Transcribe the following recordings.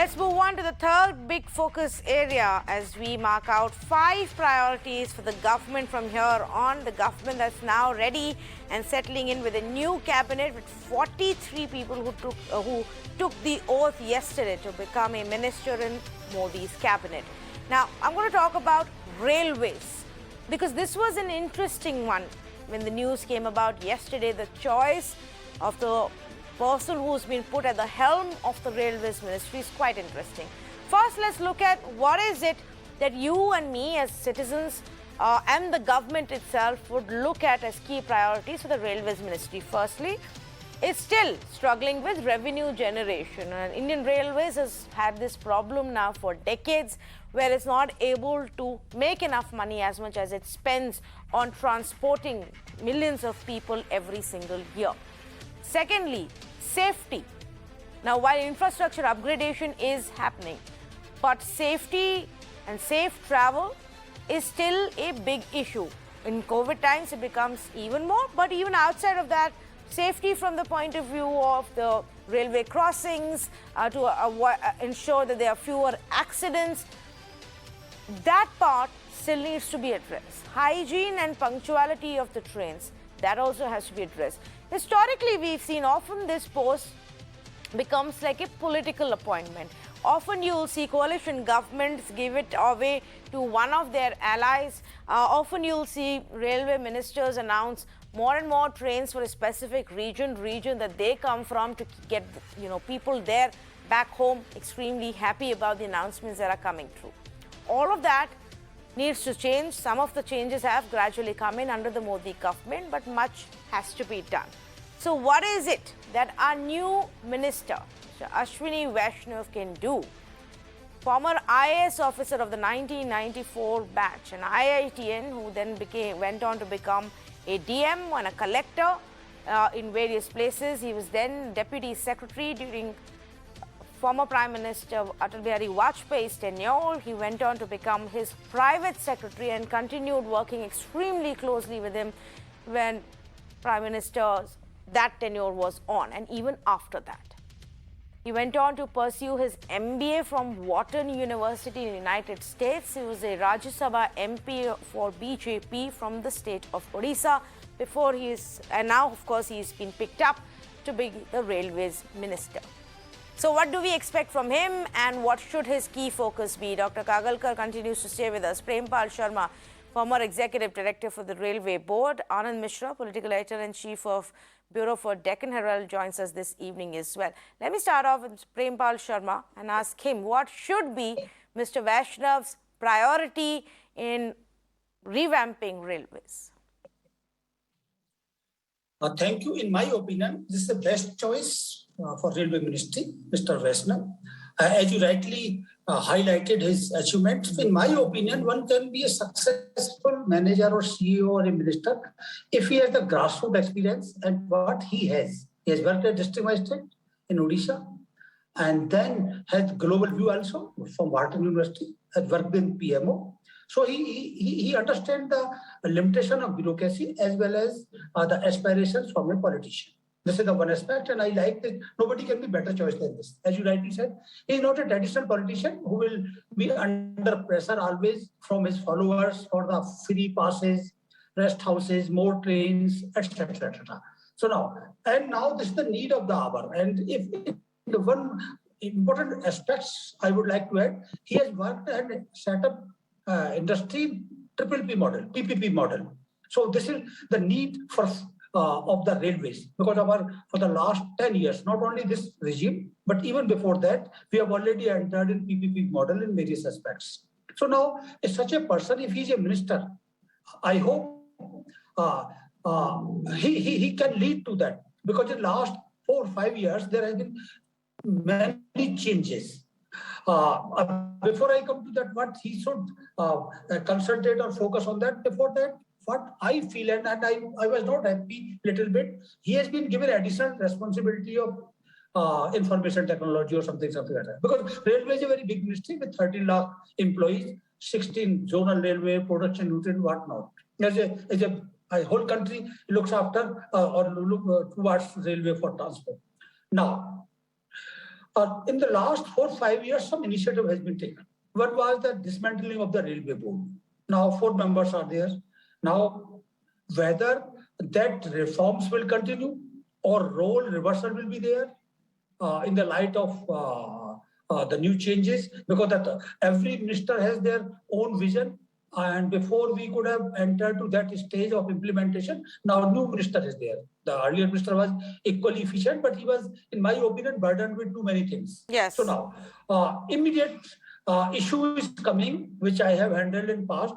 Let's move on to the third big focus area as we mark out 5 priorities for the government from here on. The government that's now ready and settling in with a new cabinet with 43 people who took the oath yesterday to become a minister in Modi's cabinet. Now, I'm going to talk about railways because this was an interesting one when the news came about yesterday. The choice of the person who's been put at the helm of the railways ministry is quite interesting. First, let's look at what is it that you and me as citizens and the government itself would look at as key priorities for the railways ministry. Firstly, it's still struggling with revenue generation. And Indian Railways has had this problem now for decades where it's not able to make enough money as much as it spends on transporting millions of people every single year. Secondly, safety. Now, while infrastructure upgradation is happening, but safety and safe travel is still a big issue. In COVID times, it becomes even more, but even outside of that, safety from the point of view of the railway crossings to ensure that there are fewer accidents, that part still needs to be addressed. Hygiene and punctuality of the trains, that also has to be addressed. Historically, we've seen often this post becomes like a political appointment. Often you'll see coalition governments give it away to one of their allies. Often you'll see railway ministers announce more and more trains for a specific region that they come from to get people there back home extremely happy about the announcements that are coming through. All of that needs to change. Some of the changes have gradually come in under the Modi government, but much has to be done. So what is it that our new minister, Ashwini Vaishnav, can do? Former IAS officer of the 1994 batch, an IITian who then went on to become a DM and a collector in various places. He was then deputy secretary during former Prime Minister Atal Bihari Vajpayee's tenure. He went on to become his private secretary and continued working extremely closely with him when Prime Minister's that tenure was on, and even after that. He went on to pursue his MBA from Wharton University in the United States. He was a Rajya Sabha MP for BJP from the state of Odisha before and now of course he's been picked up to be the railways minister. So what do we expect from him and what should his key focus be? Dr. Kagalkar continues to stay with us. Prempal Sharma, former executive director for the Railway Board. Anand Mishra, political editor and chief of Bureau for Deccan Herald, joins us this evening as well. Let me start off with Prempal Sharma and ask him what should be Mr. Vaishnav's priority in revamping railways. Thank you. In my opinion, this is the best choice for Railway Ministry, Mr. Vaishnav. As you rightly highlighted his achievements, in my opinion, one can be a successful manager or CEO or a minister if he has the grassroots experience and what he has. He has worked at district magistrate in Odisha and then has global view also from Wharton University, has worked in PMO. So he understands the limitation of bureaucracy as well as the aspirations from a politician. This is the one aspect, and I like that nobody can be better choice than this. As you rightly said, he is not a traditional politician who will be under pressure always from his followers for the free passes, rest houses, more trains, etc., etc. So now this is the need of the hour. And if the one important aspects I would like to add, he has worked and set up industry PPP model, PPP model. So this is the need for of the railways, because for the last 10 years, not only this regime, but even before that, we have already entered in PPP model in various aspects. So now, if such a person, if he's a minister, I hope he can lead to that, because in the last 4 or 5 years, there have been many changes. Before I come to that, what he should concentrate or focus on that, before that, what I feel, and I was not happy a little bit, he has been given additional responsibility of information technology or something like that. Because railway is a very big ministry with 13 lakh employees, 16 zonal railway, production unit, whatnot. As a whole country looks after or look towards railway for transport. Now, In the last 4-5 years, some initiative has been taken. One was the dismantling of the railway board. Now 4 members are there. Now, whether that reforms will continue or role reversal will be there in the light of the new changes, because every minister has their own vision. And before we could have entered to that stage of implementation, now new minister is there. The earlier minister was equally efficient, but he was, in my opinion, burdened with too many things. Yes. So now, immediate issue is coming, which I have handled in past.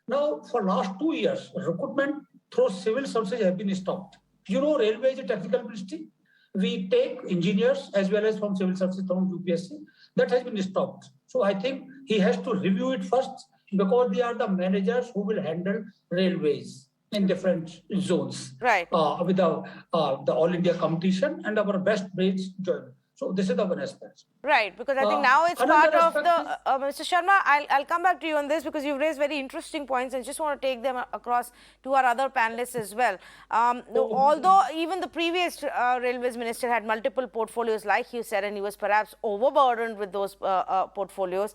Now, for last 2 years, recruitment through civil services have been stopped. You know, railway is a technical ministry. We take engineers as well as from civil services from UPSC. That has been stopped. So I think he has to review it first, because they are the managers who will handle railways in different zones. Right. With the All India competition and our best brains join. So this is the one aspect. Right, because I think now it's part of the, is, Mr. Sharma, I'll come back to you on this, because you've raised very interesting points and just want to take them across to our other panelists as well. Although even the previous railways minister had multiple portfolios, like you said, and he was perhaps overburdened with those portfolios,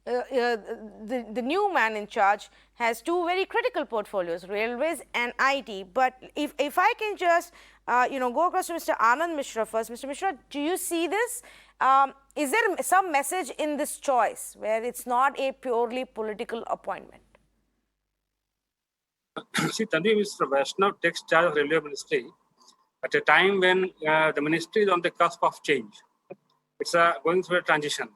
the new man in charge has 2 very critical portfolios, railways and IT. But if I can just go across to Mr. Anand Mishra first. Mr. Mishra, do you see this? Is there some message in this choice where it's not a purely political appointment? See, Tanvi, Mr. Vaishnav takes charge of Railway Ministry at a time when the ministry is on the cusp of change. It's going through a transition.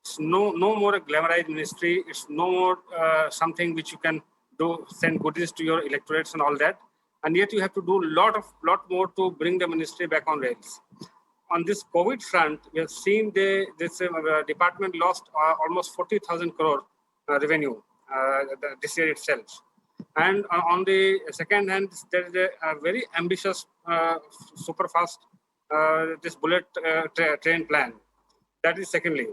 It's no more a glamorized ministry. It's no more something which you can do, send goodies to your electorates and all that. And yet you have to do a lot more to bring the ministry back on rails. On this COVID front, we have seen this department lost almost 40,000 crore revenue this year itself. And on the second hand, there is a very ambitious, super fast, this bullet train plan. That is secondly.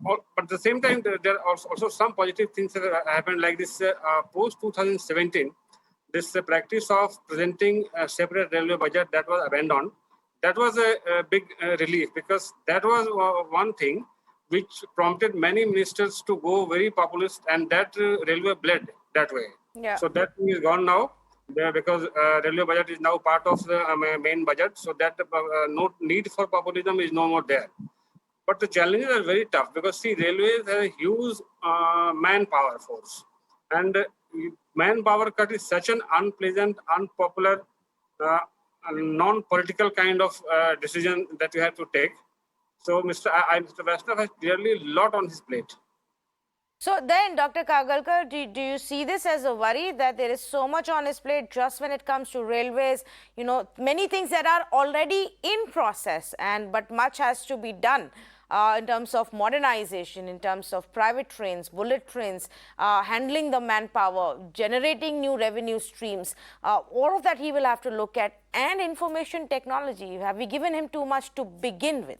But at the same time, there are also some positive things that have happened, like this post 2017. This practice of presenting a separate railway budget, that was abandoned. That was a big relief, because that was one thing which prompted many ministers to go very populist, and that railway bled that way. Yeah. So that thing is gone now, because railway budget is now part of the main budget. So that no need for populism is no more there. But the challenges are very tough, because see, railways have a huge manpower force, and manpower cut is such an unpleasant, unpopular, non-political kind of decision that you have to take. So Mr. Vaishnav has clearly a lot on his plate. So then, Dr. Kagalkar, do you see this as a worry that there is so much on his plate just when it comes to railways? You know, many things that are already in process, but much has to be done. In terms of modernization, in terms of private trains, bullet trains, handling the manpower, generating new revenue streams, all of that he will have to look at, and information technology. Have we given him too much to begin with?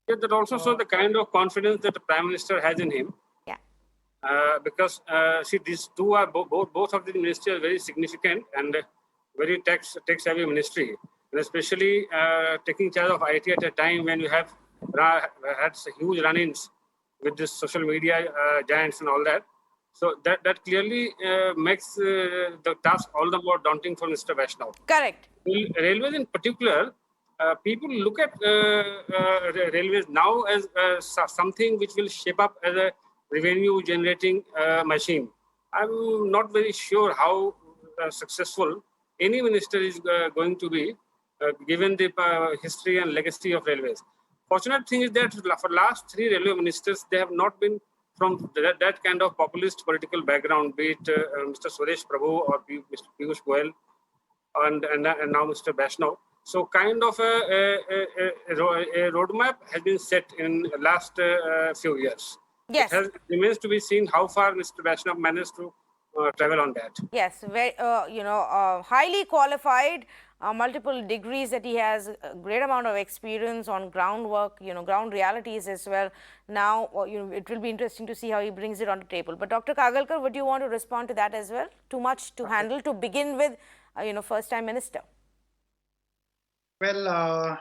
Yeah, that also shows the kind of confidence that the Prime Minister has in him. Yeah. Because, see, these two are both of the ministries are very significant and very tech-savvy ministry. And especially taking charge of IT at a time when you have had huge run-ins with this social media giants and all that. So that clearly makes the task all the more daunting for Mr. Vaishnav. Correct. Railways in particular, people look at railways now as something which will shape up as a revenue-generating machine. I'm not very sure how successful any minister is going to be, given the history and legacy of railways. Fortunate thing is that for last 3 railway ministers, they have not been from that kind of populist political background, be it Mr. Suresh Prabhu or Mr. Piyush Goyal, and now Mr. Vaishnav. So kind of a roadmap has been set in the last few years. Yes. It remains to be seen how far Mr. Vaishnav managed to travel on that. Yes, very, highly qualified, multiple degrees that he has, a great amount of experience on groundwork, ground realities as well. Now, it will be interesting to see how he brings it on the table. But Dr. Kagalkar, would you want to respond to that as well? Too much to handle to begin with, first-time minister. Well,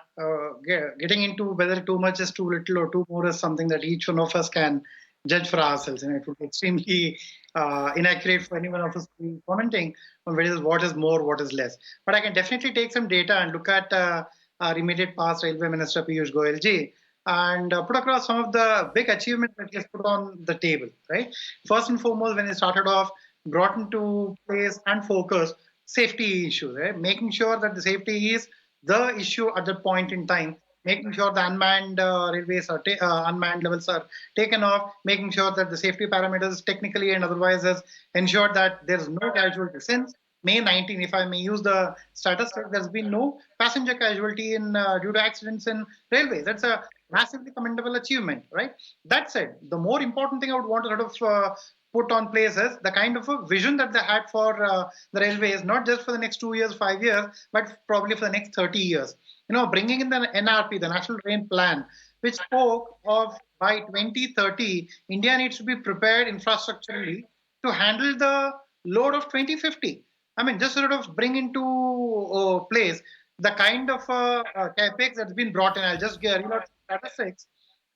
getting into whether too much is too little or too more is something that each one of us can judge for ourselves. And it would be extremely inaccurate for any one of us to be commenting on what is more, what is less. But I can definitely take some data and look at our immediate past Railway Minister Piyush Goyal ji and put across some of the big achievements that he has put on the table, right? First and foremost, when he started off, brought into place and focus safety issues, right? Making sure that the safety is the issue at that point in time, making sure the unmanned railways are unmanned levels are taken off, making sure that the safety parameters technically and otherwise has ensured that there's no casualty. Since May 19, if I may use the statistic, there's been no passenger casualty in due to accidents in railways. That's a massively commendable achievement, right? That said, the more important thing I would want to sort of put on place is the kind of a vision that they had for the railways, not just for the next 2 years, 5 years, but probably for the next 30 years. Bringing in the NRP, the National Train Plan, which spoke of by 2030, India needs to be prepared infrastructurally to handle the load of 2050. I mean, just sort of bring into place the kind of capex that's been brought in. I'll just read out statistics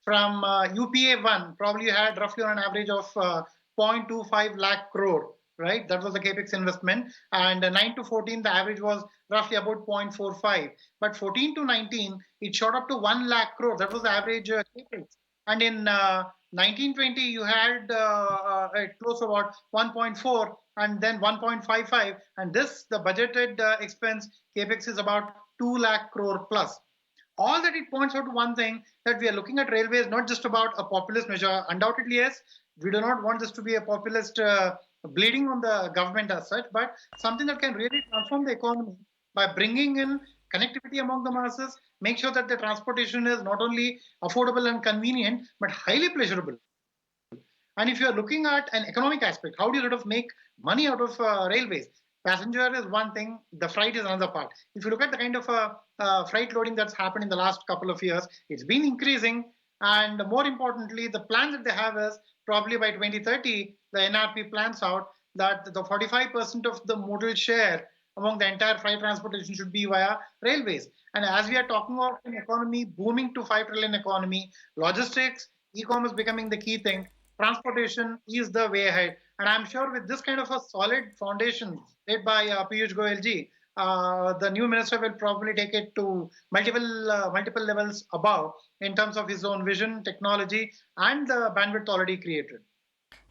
from UPA 1. Probably you had roughly on an average of 0.25 lakh crore, right? That was the capex investment. And 9 to 14, the average was roughly about 0.45. But 14 to 19, it shot up to 1 lakh crore. That was the average capex. And in 1920, you had close to about 1.4 and then 1.55. And this, the budgeted expense capex is about 2 lakh crore plus. All that it points out to one thing, that we are looking at railways not just about a populist measure. Undoubtedly, yes, we do not want this to be a populist bleeding on the government as such, but something that can really transform the economy by bringing in connectivity among the masses, make sure that the transportation is not only affordable and convenient, but highly pleasurable. And if you're looking at an economic aspect, how do you sort of make money out of railways? Passenger is one thing, the freight is another part. If you look at the kind of freight loading that's happened in the last couple of years, it's been increasing. And more importantly, the plan that they have is probably by 2030, the NRP plans out that the 45% of the modal share among the entire freight transportation should be via railways. And as we are talking about an economy booming to 5 trillion economy, logistics, e-commerce becoming the key thing, transportation is the way ahead. And I'm sure with this kind of a solid foundation led by Piyush Goyal ji, the new minister will probably take it to multiple levels above in terms of his own vision, technology, and the bandwidth already created.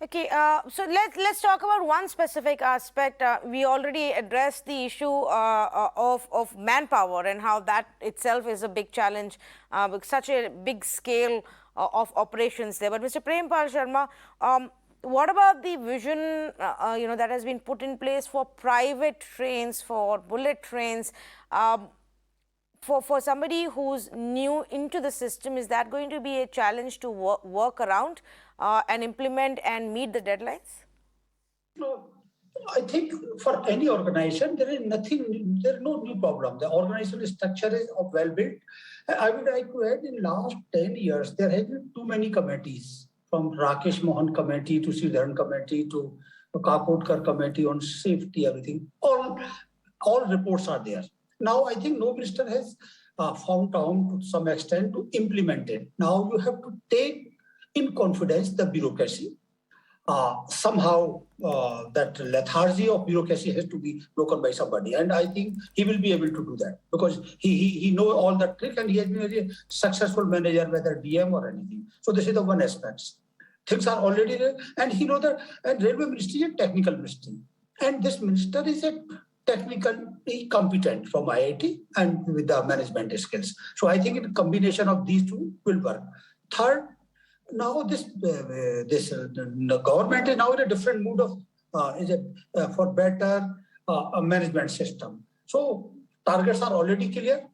Okay, so let's talk about one specific aspect. We already addressed the issue of manpower and how that itself is a big challenge with such a big scale of operations there. But Mr. Prempal Sharma, what about the vision that has been put in place for private trains, for bullet trains? For somebody who's new into the system, is that going to be a challenge to work around and implement and meet the deadlines? No, I think for any organization, there is no new problem. The organizational structure is well built. I would like to add, in last 10 years, there have been too many committees, from Rakesh Mohan committee to Sridharan committee to Kakotkar committee on safety, everything. All reports are there. Now, I think no minister has found time to some extent to implement it. Now, you have to take in confidence the bureaucracy. Somehow, that lethargy of bureaucracy has to be broken by somebody. And I think he will be able to do that because he knows all the trick and he has been a very successful manager, whether DM or anything. So this is the one aspect. Things are already there. And he knows that and Railway Ministry is a technical ministry. And this minister is a technically competent from IIT and with the management skills. So I think a combination of these two will work. Third, now the government is now in a different mood of for better management system. So targets are already clear.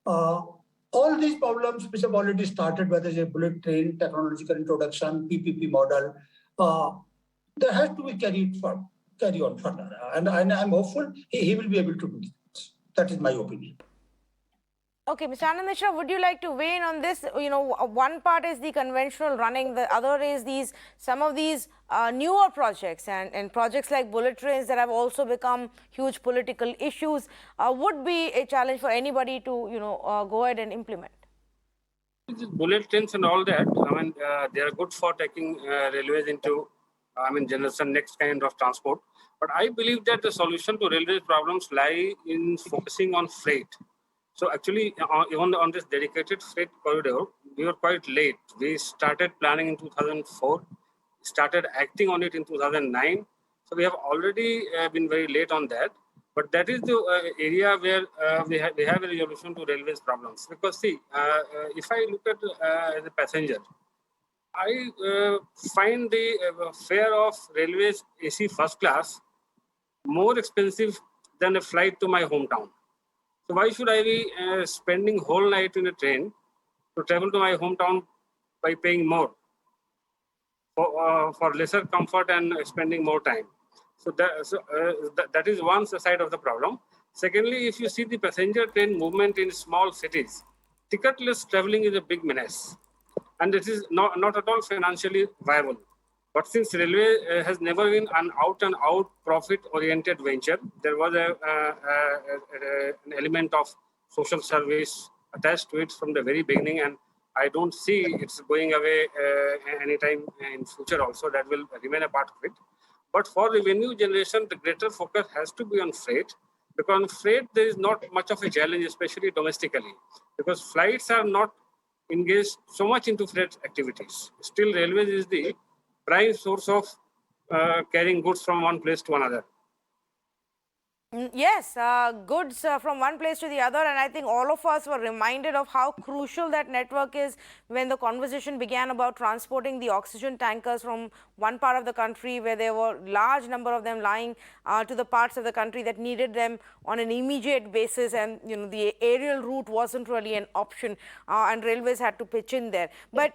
All these problems which have already started, whether it's a bullet train, technological introduction, PPP model, there has to be carry on further. And I'm hopeful he will be able to do this. That is my opinion. Okay, Mr. Anand Mishra, would you like to weigh in on this? You know, one part is the conventional running, the other is some of these newer projects and projects like bullet trains that have also become huge political issues would be a challenge for anybody to, go ahead and implement. Bullet trains and all that, I mean, they are good for taking railways into, generation next kind of transport. But I believe that the solution to railway problems lie in focusing on freight. So actually, even on this dedicated freight corridor, we were quite late. We started planning in 2004, started acting on it in 2009. So we have already been very late on that. But that is the area where we have a resolution to railways problems. Because see, if I look at as a passenger, I find the fare of railways AC first class more expensive than a flight to my hometown. So why should I be spending whole night in a train to travel to my hometown by paying more for lesser comfort and spending more time? So that is one side of the problem. Secondly, if you see the passenger train movement in small cities, ticketless traveling is a big menace, and it is not at all financially viable. But since railway has never been an out-and-out profit-oriented venture, there was an element of social service attached to it from the very beginning, and I don't see it's going away anytime in future also. That will remain a part of it. But for revenue generation, the greater focus has to be on freight, because on freight there is not much of a challenge, especially domestically, because flights are not engaged so much into freight activities. Still, railways is the prime source of carrying goods from one place to another. Yes, goods from one place to the other, and I think all of us were reminded of how crucial that network is when the conversation began about transporting the oxygen tankers from one part of the country where there were large number of them lying to the parts of the country that needed them on an immediate basis, and the aerial route wasn't really an option, and railways had to pitch in there. But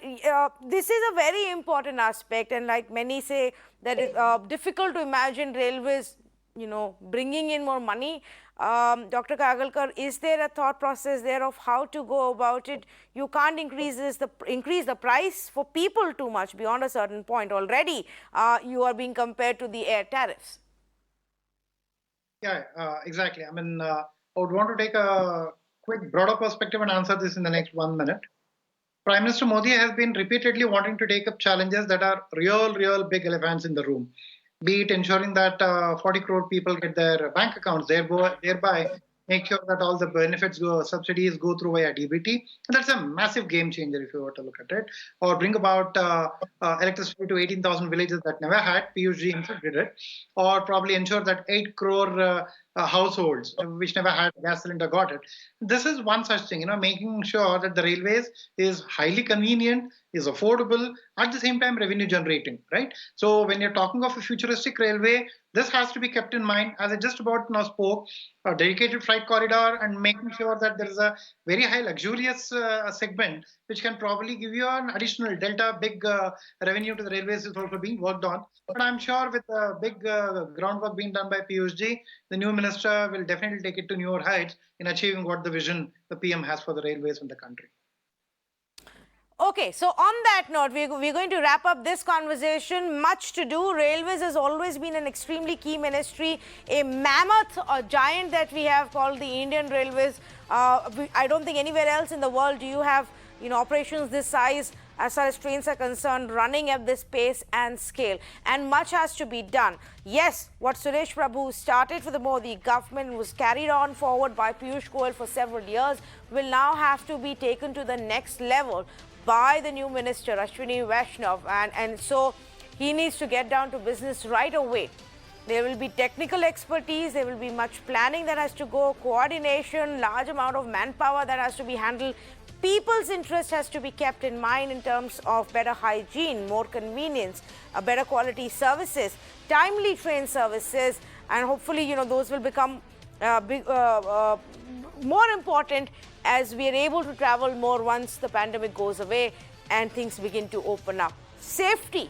this is a very important aspect, and like many say that it's difficult to imagine railways bringing in more money. Dr. Kagalkar, is there a thought process there of how to go about it? You can't increase the price for people too much beyond a certain point. Already, you are being compared to the air tariffs. Yeah, exactly. I mean, I would want to take a quick broader perspective and answer this in the next 1 minute. Prime Minister Modi has been repeatedly wanting to take up challenges that are real big elephants in the room. Be it ensuring that 40 crore people get their bank accounts, thereby make sure that all the benefits subsidies go through via DBT. And that's a massive game changer if you were to look at it. Or bring about electricity to 18,000 villages that never had. Piyush himself did it. Or probably ensure that 8 crore households which never had gas cylinder got it. This is one such thing, making sure that the railways is highly convenient, is affordable, at the same time revenue generating, right? So when you're talking of a futuristic railway, this has to be kept in mind. As I just about now spoke, a dedicated freight corridor and making sure that there is a very high luxurious segment which can probably give you an additional delta big revenue to the railways is also being worked on. But I'm sure with the big groundwork being done by Piyush, the new minister will definitely take it to newer heights in achieving what the vision the PM has for the railways in the country. Okay, so on that note, we're going to wrap up this conversation. Much to do. Railways has always been an extremely key ministry, a mammoth, a giant that we have called the Indian Railways. I don't think anywhere else in the world do you have operations this size as far as trains are concerned, running at this pace and scale, and much has to be done. Yes, what Suresh Prabhu started for the Modi government was carried on forward by Piyush Goyal for several years, will now have to be taken to the next level by the new minister, Ashwini Vaishnav, and so he needs to get down to business right away. There will be technical expertise, there will be much planning that has to go, coordination, large amount of manpower that has to be handled. People's interest has to be kept in mind in terms of better hygiene, more convenience, better quality services, timely train services, and hopefully, those will become more important as we are able to travel more once the pandemic goes away and things begin to open up. Safety.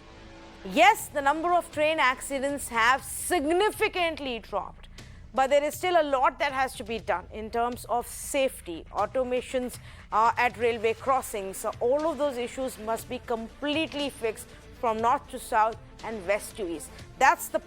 Yes, the number of train accidents have significantly dropped, but there is still a lot that has to be done in terms of safety, automations at railway crossings. So all of those issues must be completely fixed from north to south and west to east. That's the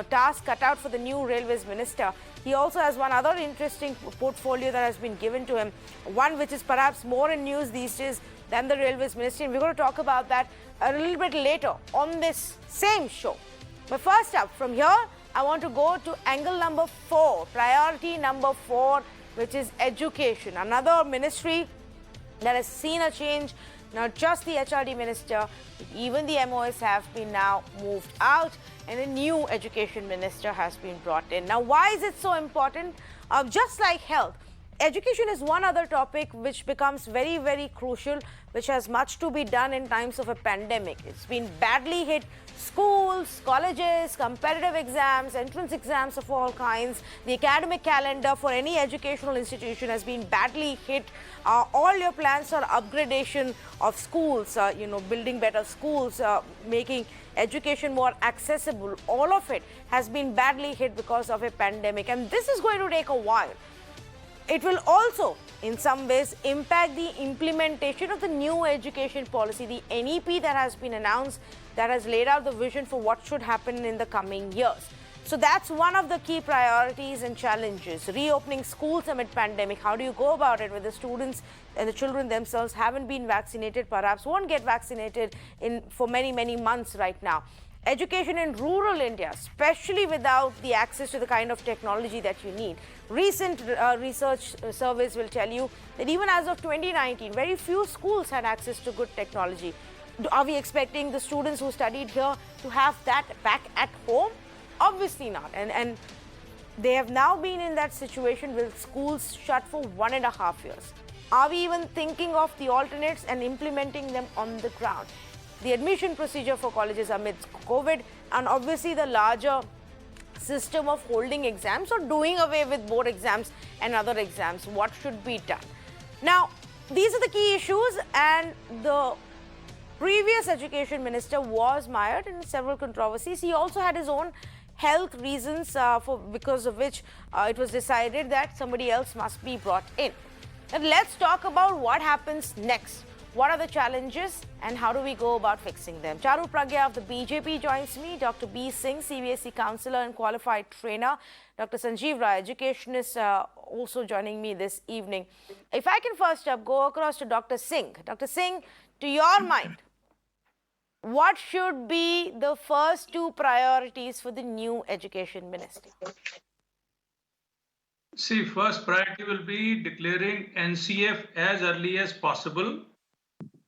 task cut out for the new railways minister. He also has one other interesting portfolio that has been given to him, one which is perhaps more in news these days than the railways ministry. And we're going to talk about that a little bit later on this same show. But first up, from here, I want to go to angle number 4, priority number 4, which is education. Another ministry that has seen a change. Not just the HRD minister, even the MOS have been now moved out, and a new education minister has been brought in. Now, why is it so important? Just like health, education is one other topic which becomes very, very crucial, which has much to be done in times of a pandemic. It's been badly hit. Schools, colleges, competitive exams, entrance exams of all kinds. The academic calendar for any educational institution has been badly hit. All your plans for upgradation of schools, building better schools, making education more accessible, all of it has been badly hit because of a pandemic. And this is going to take a while. It will also, in some ways, impact the implementation of the new education policy, the NEP that has been announced, that has laid out the vision for what should happen in the coming years. So that's one of the key priorities and challenges. Reopening schools amid pandemic. How do you go about it when the students and the children themselves haven't been vaccinated, perhaps won't get vaccinated for many, many months right now? Education in rural India, especially without the access to the kind of technology that you need. Recent research surveys will tell you that even as of 2019, very few schools had access to good technology. Are we expecting the students who studied here to have that back at home? Obviously not. And they have now been in that situation with schools shut for 1.5 years. Are we even thinking of the alternates and implementing them on the ground? The admission procedure for colleges amidst COVID, and obviously the larger system of holding exams or doing away with board exams and other exams. What should be done? Now, these are the key issues, and the previous education minister was mired in several controversies. He also had his own health reasons because of which it was decided that somebody else must be brought in. And let's talk about what happens next. What are the challenges and how do we go about fixing them? Charu Pragya of the BJP joins me. Dr. B. Singh, CBSE counsellor and qualified trainer. Dr. Sanjeev Rai, educationist, also joining me this evening. If I can first up go across to Dr. Singh. Dr. Singh, to your mind, what should be the first 2 priorities for the new education ministry? See, first priority will be declaring NCF as early as possible.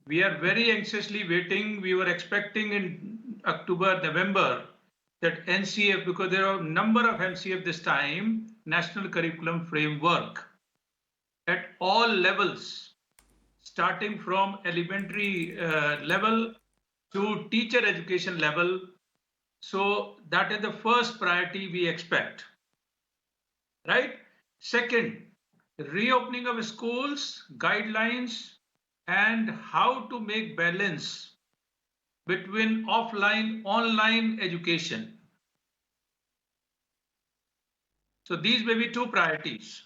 We are very anxiously waiting. We were expecting in October, November that NCF, because there are a number of NCF this time, National Curriculum Framework, at all levels, starting from elementary level to teacher education level. So that is the first priority we expect, right? Second, reopening of schools, guidelines, and how to make balance between offline, online education. So these may be 2 priorities.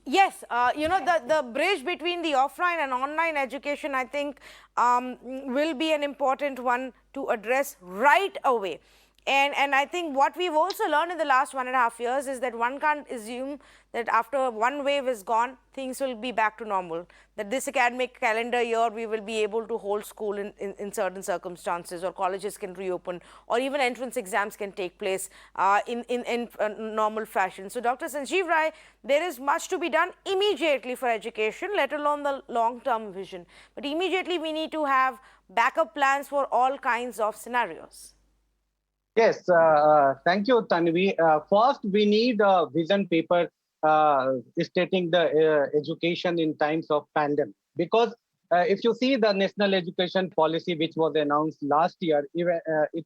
Yes, the bridge between the offline and online education, I think, will be an important one to address right away. And I think what we've also learned in the last 1.5 years is that one can't assume that after one wave is gone, things will be back to normal. That this academic calendar year, we will be able to hold school in certain circumstances, or colleges can reopen, or even entrance exams can take place in normal fashion. So, Dr. Sanjeev Rai, there is much to be done immediately for education, let alone the long-term vision. But immediately, we need to have backup plans for all kinds of scenarios. Yes, thank you, Tanvi. First, we need a vision paper stating the education in times of pandemic. Because if you see the national education policy, which was announced last year, even, it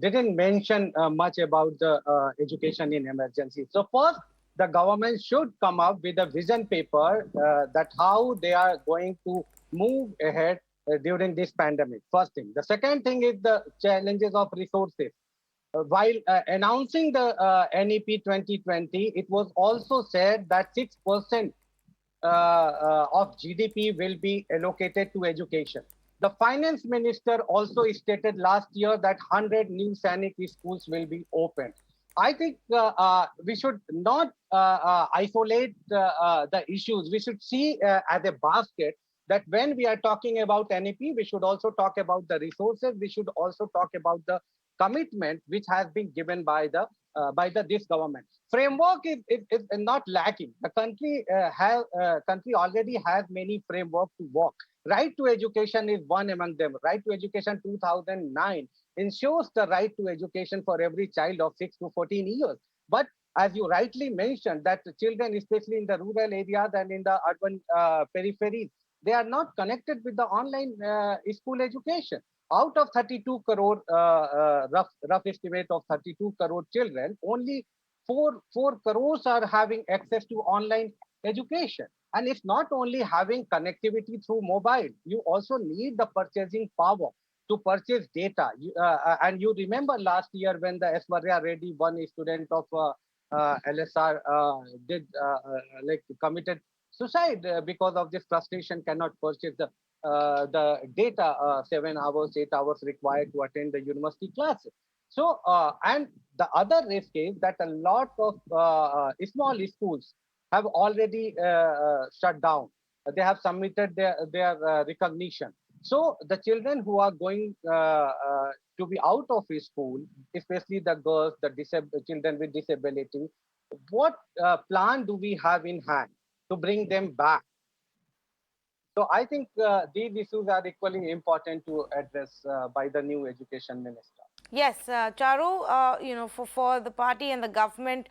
didn't mention much about the education in emergency. So first, the government should come up with a vision paper that how they are going to move ahead during this pandemic. First thing. The second thing is the challenges of resources. while announcing the NEP 2020, it was also said that 6% of GDP will be allocated to education. The finance minister also stated last year that 100 new Sainik schools will be opened. I think we should not isolate the issues. We should see as a basket that when we are talking about NEP, we should also talk about the resources. We should also talk about the commitment which has been given by the this government. Framework is not lacking. The country already has many frameworks to work. Right to education is one among them. Right to education 2009 ensures the right to education for every child of 6 to 14 years. But as you rightly mentioned, that the children, especially in the rural areas and in the urban peripheries, they are not connected with the online school education. Out of 32 crore, rough estimate of 32 crore children, only 4 crores are having access to online education. And it's not only having connectivity through mobile, you also need the purchasing power to purchase data. And you remember last year when the Eswarya Reddy, one student of LSR, did like committed suicide because of this frustration, cannot purchase the data 7 hours, 8 hours required to attend the university classes. So, and the other risk is that a lot of small schools have already shut down. They have submitted their recognition. So the children who are going to be out of school, especially the girls, the children with disability, what plan do we have in hand to bring them back? So I think these issues are equally important to address by the new education minister. Yes, Charu, for the party and the government,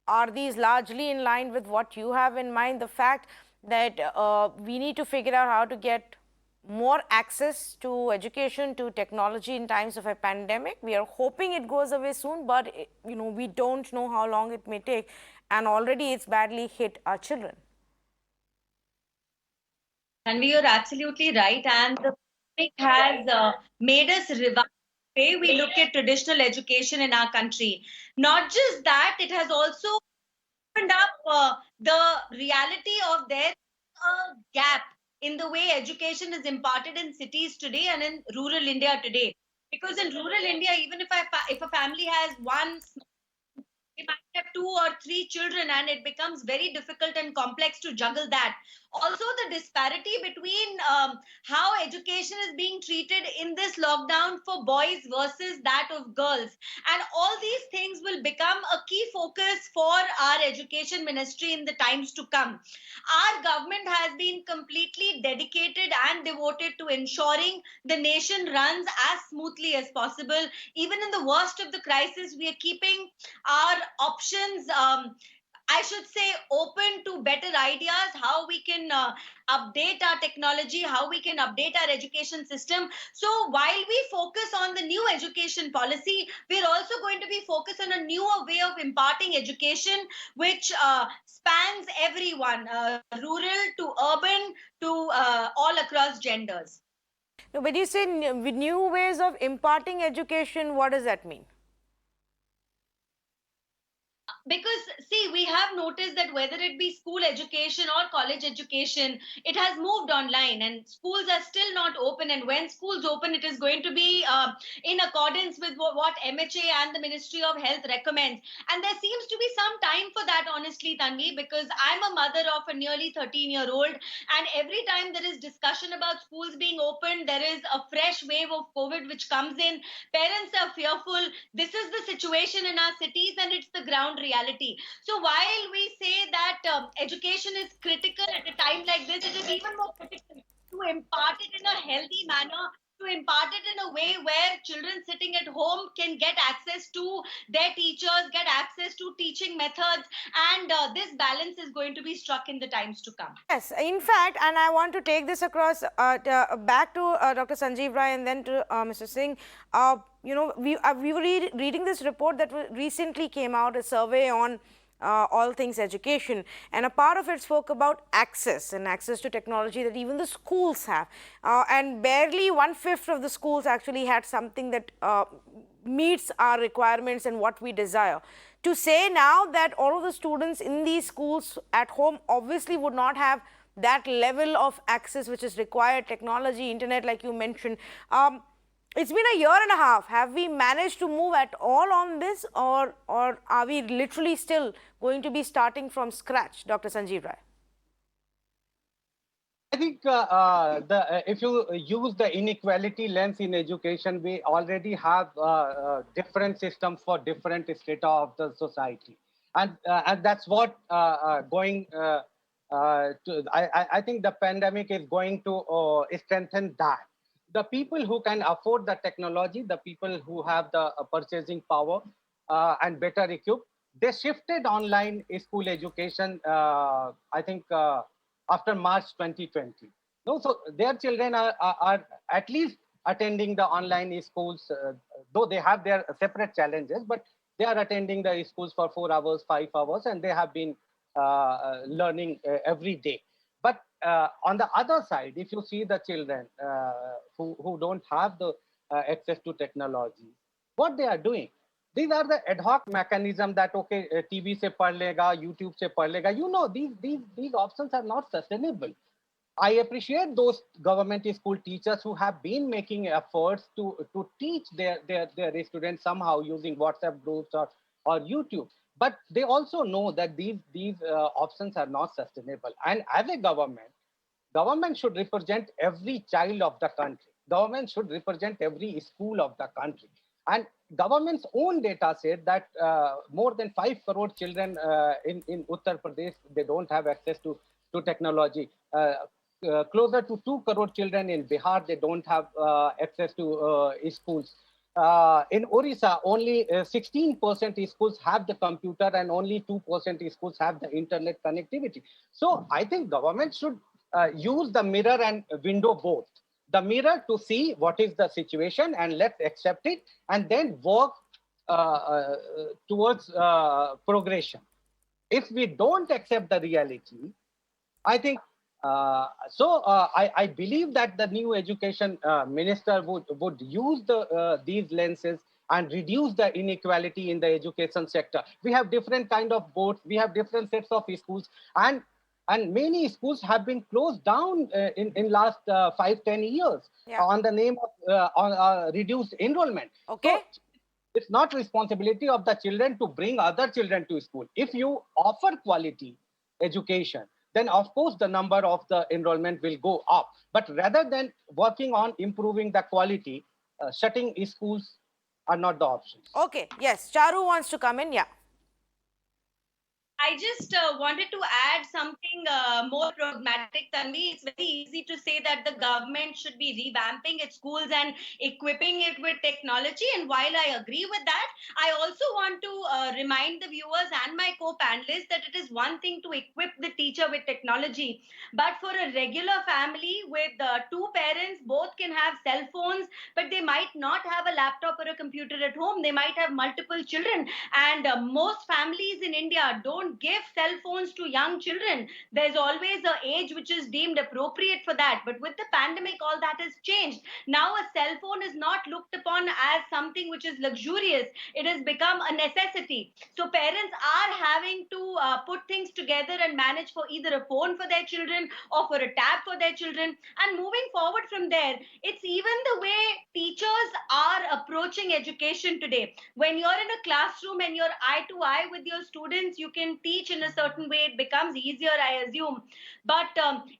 are these largely in line with what you have in mind? The fact that we need to figure out how to get more access to education, to technology in times of a pandemic. We are hoping it goes away soon, but we don't know how long it may take, and already it's badly hit our children. And we are absolutely right. And the pandemic has made us revise the way we look at traditional education in our country. Not just that, it has also opened up the reality of there's a gap in the way education is imparted in cities today and in rural India today. Because in rural India, even if a family has one, they might have 2 or 3 children, and it becomes very difficult and complex to juggle that. Also, the disparity between how education is being treated in this lockdown for boys versus that of girls. And all these things will become a key focus for our education ministry in the times to come. Our government has been completely dedicated and devoted to ensuring the nation runs as smoothly as possible. Even in the worst of the crisis, we are keeping our options, I should say, open to better ideas, how we can update our technology, how we can update our education system. So while we focus on the new education policy, we're also going to be focused on a newer way of imparting education, which spans everyone, rural to urban to all across genders. Now, when you say new ways of imparting education, what does that mean? Because see, we have noticed that whether it be school education or college education, it has moved online, and schools are still not open. And when schools open, it is going to be in accordance with what MHA and the Ministry of Health recommends. And there seems to be some time for that, honestly, Tanvi, because I'm a mother of a nearly 13-year-old, and every time there is discussion about schools being open, there is a fresh wave of COVID which comes in. Parents are fearful. This is the situation in our cities, and it's the ground reality. So while we say that education is critical at a time like this, it is even more critical to impart it in a healthy manner, to impart it in a way where children sitting at home can get access to their teachers, get access to teaching methods, and this balance is going to be struck in the times to come. Yes, in fact, and I want to take this across back to Dr. Sanjeev Rai and then to Mr. Singh. We were reading this report that recently came out, a survey on all things education, and a part of it spoke about access and access to technology that even the schools have, and barely 1/5 of the schools actually had something that meets our requirements and what we desire. To say now that all of the students in these schools at home obviously would not have that level of access which is required, technology, internet, like you mentioned. It's been a year and a half. Have we managed to move at all on this, or are we literally still going to be starting from scratch, Dr. Sanjeev Rai? I think if you use the inequality lens in education, we already have different systems for different strata of the society, and that's what going. I think the pandemic is going to strengthen that. The people who can afford the technology, the people who have the purchasing power and better equipped, they shifted online school education. I think. After March 2020. No, so their children are at least attending the online schools, though they have their separate challenges, but they are attending the schools for 4 hours, 5 hours, and they have been learning every day. But on the other side, if you see the children who don't have the access to technology, what they are doing, these are the ad hoc mechanism that okay, TV se pad lega, YouTube se pad lega. You know, these options are not sustainable. I appreciate those government school teachers who have been making efforts to teach their students somehow using WhatsApp groups or YouTube. But they also know that these options are not sustainable. And as a government should represent every child of the country. Government should represent every school of the country. And government's own data said that more than 5 crore children in Uttar Pradesh, they don't have access to technology. Closer to 2 crore children in Bihar, they don't have access to schools. In Orissa, only 16% schools have the computer and only 2% schools have the internet connectivity. So I think government should use the mirror and window both. The mirror to see what is the situation and let's accept it and then work towards progression. If we don't accept the reality, I think I believe that the new education minister would use these lenses and reduce the inequality in the education sector. We have different kind of boards, we have different sets of schools, and many schools have been closed down in last 5-10 years on the name of reduced enrollment. Okay. So it's not responsibility of the children to bring other children to school. If you offer quality education, then of course the number of the enrollment will go up. But rather than working on improving the quality, shutting schools are not the options. Okay, yes, Charu wants to come in, yeah. I just wanted to add something more pragmatic, Tanvi. It's very easy to say that the government should be revamping its schools and equipping it with technology. And while I agree with that, I also want to remind the viewers and my co-panelists that it is one thing to equip the teacher with technology. But for a regular family with two parents, both can have cell phones, but they might not have a laptop or a computer at home. They might have multiple children. And most families in India don't give cell phones to young children. There's always an age which is deemed appropriate for that. But with the pandemic, all that has changed. Now a cell phone is not looked upon as something which is luxurious. It has become a necessity. So parents are having to put things together and manage for either a phone for their children or for a tab for their children. And moving forward from there, it's even the way teachers are approaching education today. When you're in a classroom and you're eye to eye with your students, you can teach in a certain way. It becomes easier, I assume. But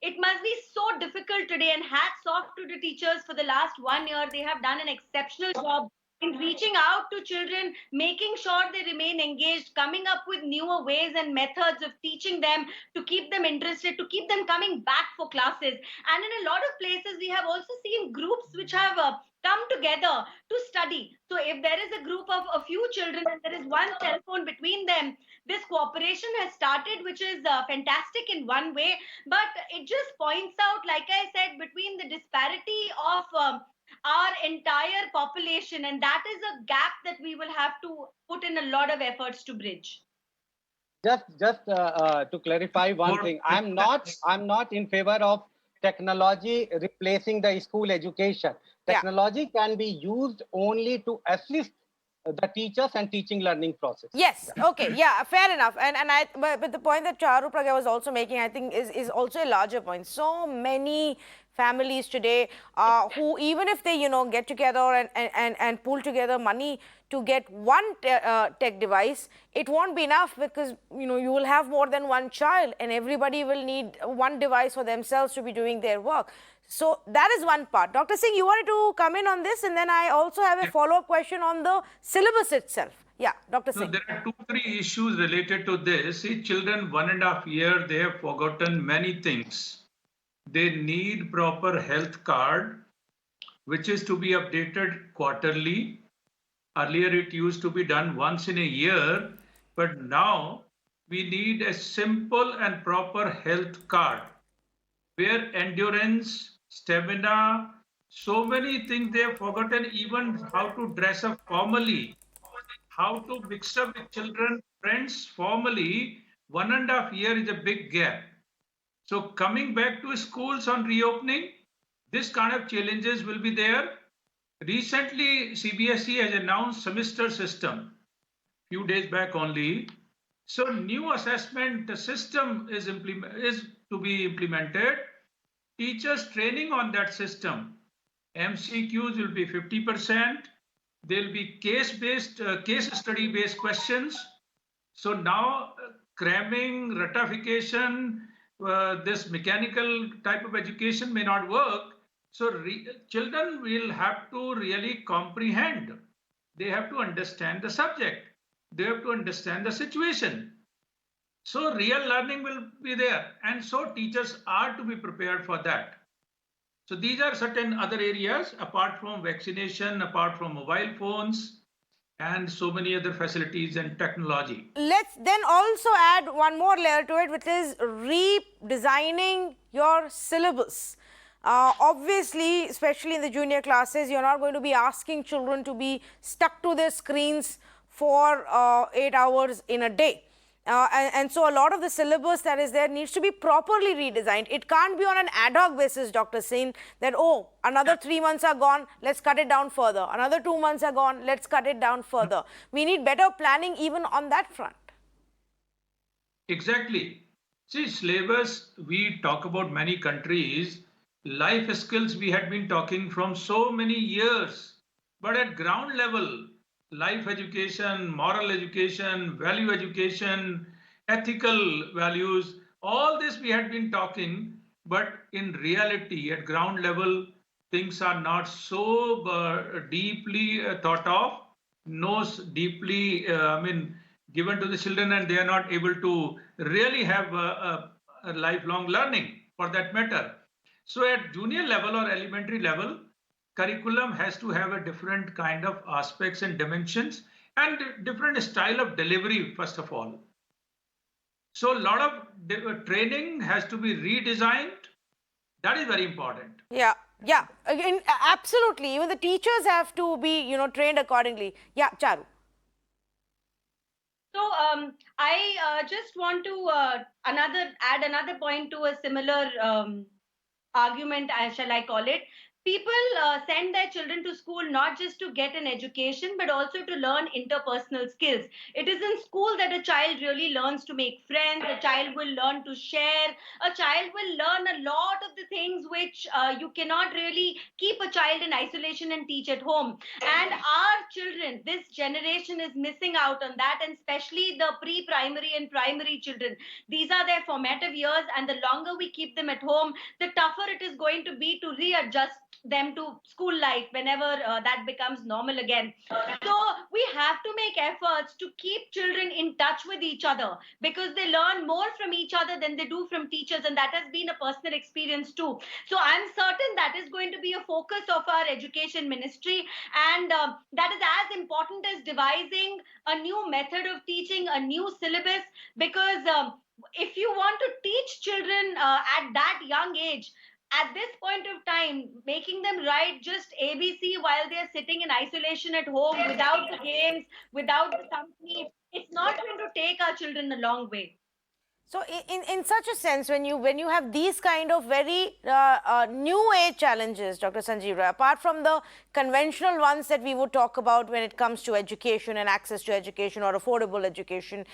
it must be so difficult today, and hats off to the teachers for the last 1 year. They have done an exceptional job in reaching out to children, making sure they remain engaged, coming up with newer ways and methods of teaching them to keep them interested, to keep them coming back for classes. And in a lot of places, we have also seen groups which have come together to study. So if there is a group of a few children and there is one cell phone between them, this cooperation has started, which is fantastic in one way. But it just points out, like I said, between the disparity of our entire population, and that is a gap that we will have to put in a lot of efforts to bridge. To clarify one thing, I'm not in favor of technology replacing the school education. Yeah. Technology can be used only to assist the teachers and teaching learning process. Yes. Okay. Yeah. Fair enough. But the point that Charu Pragya was also making, I think, is also a larger point. So many families today who, even if they get together and pool together money to get one tech device, it won't be enough, because you will have more than one child and everybody will need one device for themselves to be doing their work. So that is one part. Dr. Singh, you wanted to come in on this, and then I also have a follow-up question on the syllabus itself. Yeah, Dr. Singh. There are 2-3 issues related to this. See, children 1.5 years, they have forgotten many things. They need proper health card, which is to be updated quarterly. Earlier, it used to be done once in a year, but now we need a simple and proper health card where endurance, stamina, so many things they have forgotten, even how to dress up formally, how to mix up with children, friends formally. 1.5 years is a big gap. So coming back to schools on reopening, this kind of challenges will be there. Recently, CBSE has announced semester system, few days back only. So new assessment system is to be implemented. Teachers training on that system. MCQs will be 50%. There'll be case study based questions. So now cramming, ratification, this mechanical type of education may not work. So children will have to really comprehend. They have to understand the subject. They have to understand the situation. So real learning will be there. And so teachers are to be prepared for that. So these are certain other areas apart from vaccination, apart from mobile phones, and so many other facilities and technology. Let's then also add one more layer to it, which is redesigning your syllabus. Obviously, especially in the junior classes, you're not going to be asking children to be stuck to their screens for 8 hours in a day. And so a lot of the syllabus that is there needs to be properly redesigned. It can't be on an ad hoc basis, Dr. Singh, that, oh, another 3 months are gone, let's cut it down further. Another 2 months are gone, let's cut it down further. We need better planning even on that front. Exactly. See, syllabus, we talk about many countries. Life skills we had been talking from so many years. But at ground level, life education, moral education, value education, ethical values, all this we had been talking, but in reality, at ground level, things are not so deeply thought of, no deeply, given to the children, and they are not able to really have a lifelong learning for that matter. So at junior level or elementary level, curriculum has to have a different kind of aspects and dimensions and different style of delivery, first of all. So a lot of training has to be redesigned. That is very important. Yeah. Again, absolutely. Even the teachers have to be, trained accordingly. Yeah, Charu. So I just want to add another point to a similar argument, shall I call it. People send their children to school not just to get an education, but also to learn interpersonal skills. It is in school that a child really learns to make friends, a child will learn to share, a child will learn a lot of the things which you cannot really keep a child in isolation and teach at home. And our children, this generation is missing out on that, and especially the pre-primary and primary children. These are their formative years, and the longer we keep them at home, the tougher it is going to be to readjust them to school life whenever that becomes normal again. So we have to make efforts to keep children in touch with each other, because they learn more from each other than they do from teachers, and that has been a personal experience too. So I'm certain that is going to be a focus of our education ministry, and that is as important as devising a new method of teaching, a new syllabus, because if you want to teach children at that young age, at this point of time, making them write just ABC while they're sitting in isolation at home without the games, without the company, it's not going to take our children a long way. So in such a sense, when you have these kind of very new age challenges, Dr. Sanjeev Rai, apart from the conventional ones that we would talk about when it comes to education and access to education or affordable education,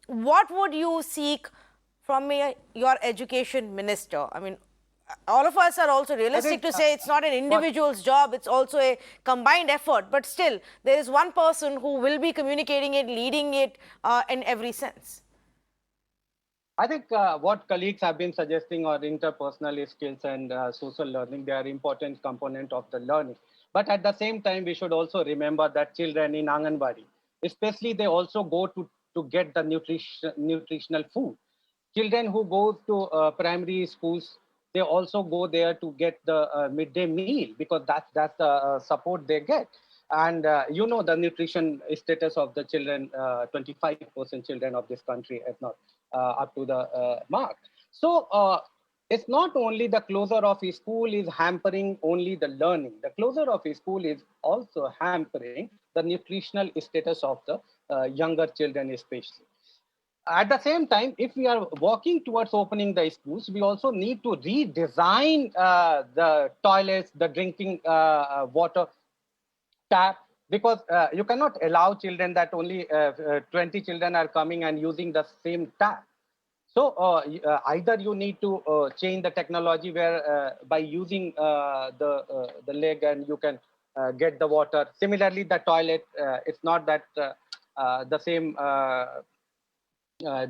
what would you seek from your education minister? I mean, all of us are also realistic to say it's not an individual's job, it's also a combined effort, but still there is one person who will be communicating it, leading it in every sense. I think what colleagues have been suggesting are interpersonal skills and social learning. They are important component of the learning. But at the same time, we should also remember that children in Anganwadi, especially they also go to get the nutritional food. Children who go to primary schools, they also go there to get the midday meal because that's the support they get. And you know the nutrition status of the children, 25% children of this country have not up to the mark. So it's not only the closure of a school is hampering only the learning. The closure of a school is also hampering the nutritional status of the younger children especially. At the same time, if we are working towards opening the schools, we also need to redesign the toilets, the drinking water tap, because you cannot allow children that only 20 children are coming and using the same tap. So either you need to change the technology where by using the leg and you can get the water. Similarly, the toilet, it's not that the same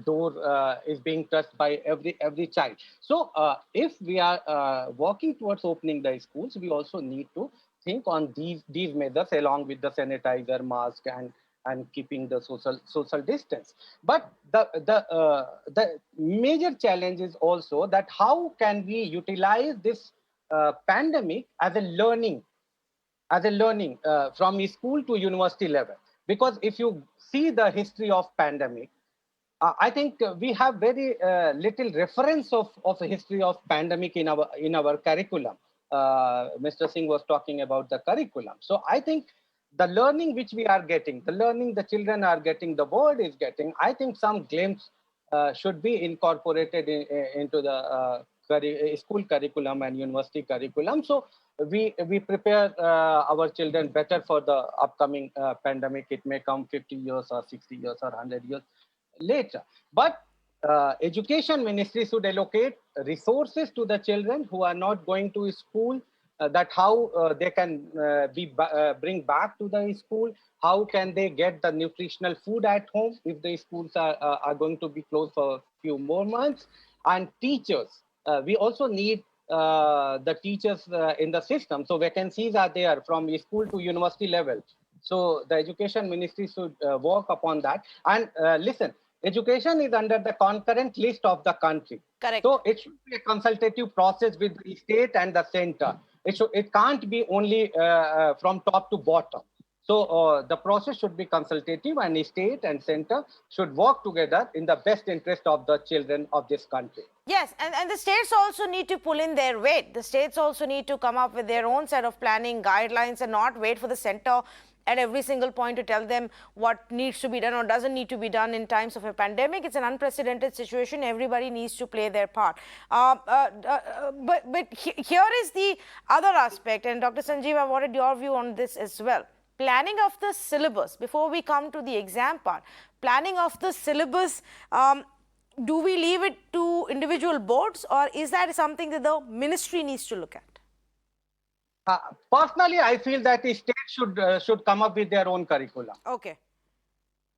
door is being touched by every child. So if we are working towards opening the schools, we also need to think on these measures along with the sanitizer, mask, and keeping the social distance. But the major challenge is also that how can we utilize this pandemic as a learning from school to university level? Because if you see the history of pandemic, I think we have very little reference of a history of pandemic in our curriculum. Mr. Singh was talking about the curriculum. So I think the learning which we are getting, the learning the children are getting, the world is getting, I think some glimpse should be incorporated into the school curriculum and university curriculum. So we prepare our children better for the upcoming pandemic. It may come 50 years or 60 years or 100 years later. But education ministry should allocate resources to the children who are not going to school, that how they can bring back to the school, how can they get the nutritional food at home if the schools are going to be closed for a few more months. And teachers, we also need the teachers in the system. So vacancies are there from school to university level. So the education ministry should work upon that. And listen, education is under the concurrent list of the country. Correct. So it should be a consultative process with the state and the center. It can't be only from top to bottom. So the process should be consultative, and state and center should work together in the best interest of the children of this country. Yes, and the states also need to pull in their weight. The states also need to come up with their own set of planning guidelines and not wait for the center at every single point to tell them what needs to be done or doesn't need to be done in times of a pandemic. It's an unprecedented situation. Everybody needs to play their part. But here is the other aspect, and Dr. Sanjeev, I wanted your view on this as well. Planning of the syllabus, before we come to the exam part, planning of the syllabus, do we leave it to individual boards, or is that something that the ministry needs to look at? Personally, I feel that the state should come up with their own curriculum. Okay.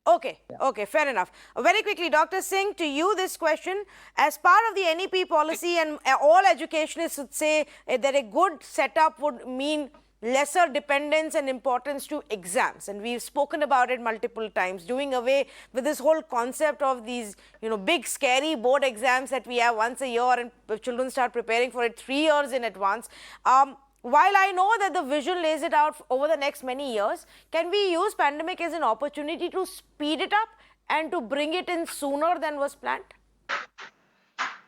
Okay, fair enough. Very quickly, Dr. Singh, to you this question. As part of the NEP policy, and all educationists would say that a good setup would mean lesser dependence and importance to exams, and we've spoken about it multiple times, doing away with this whole concept of these big scary board exams that we have once a year, and children start preparing for it 3 years in advance. While I know that the vision lays it out over the next many years, can we use pandemic as an opportunity to speed it up and to bring it in sooner than was planned?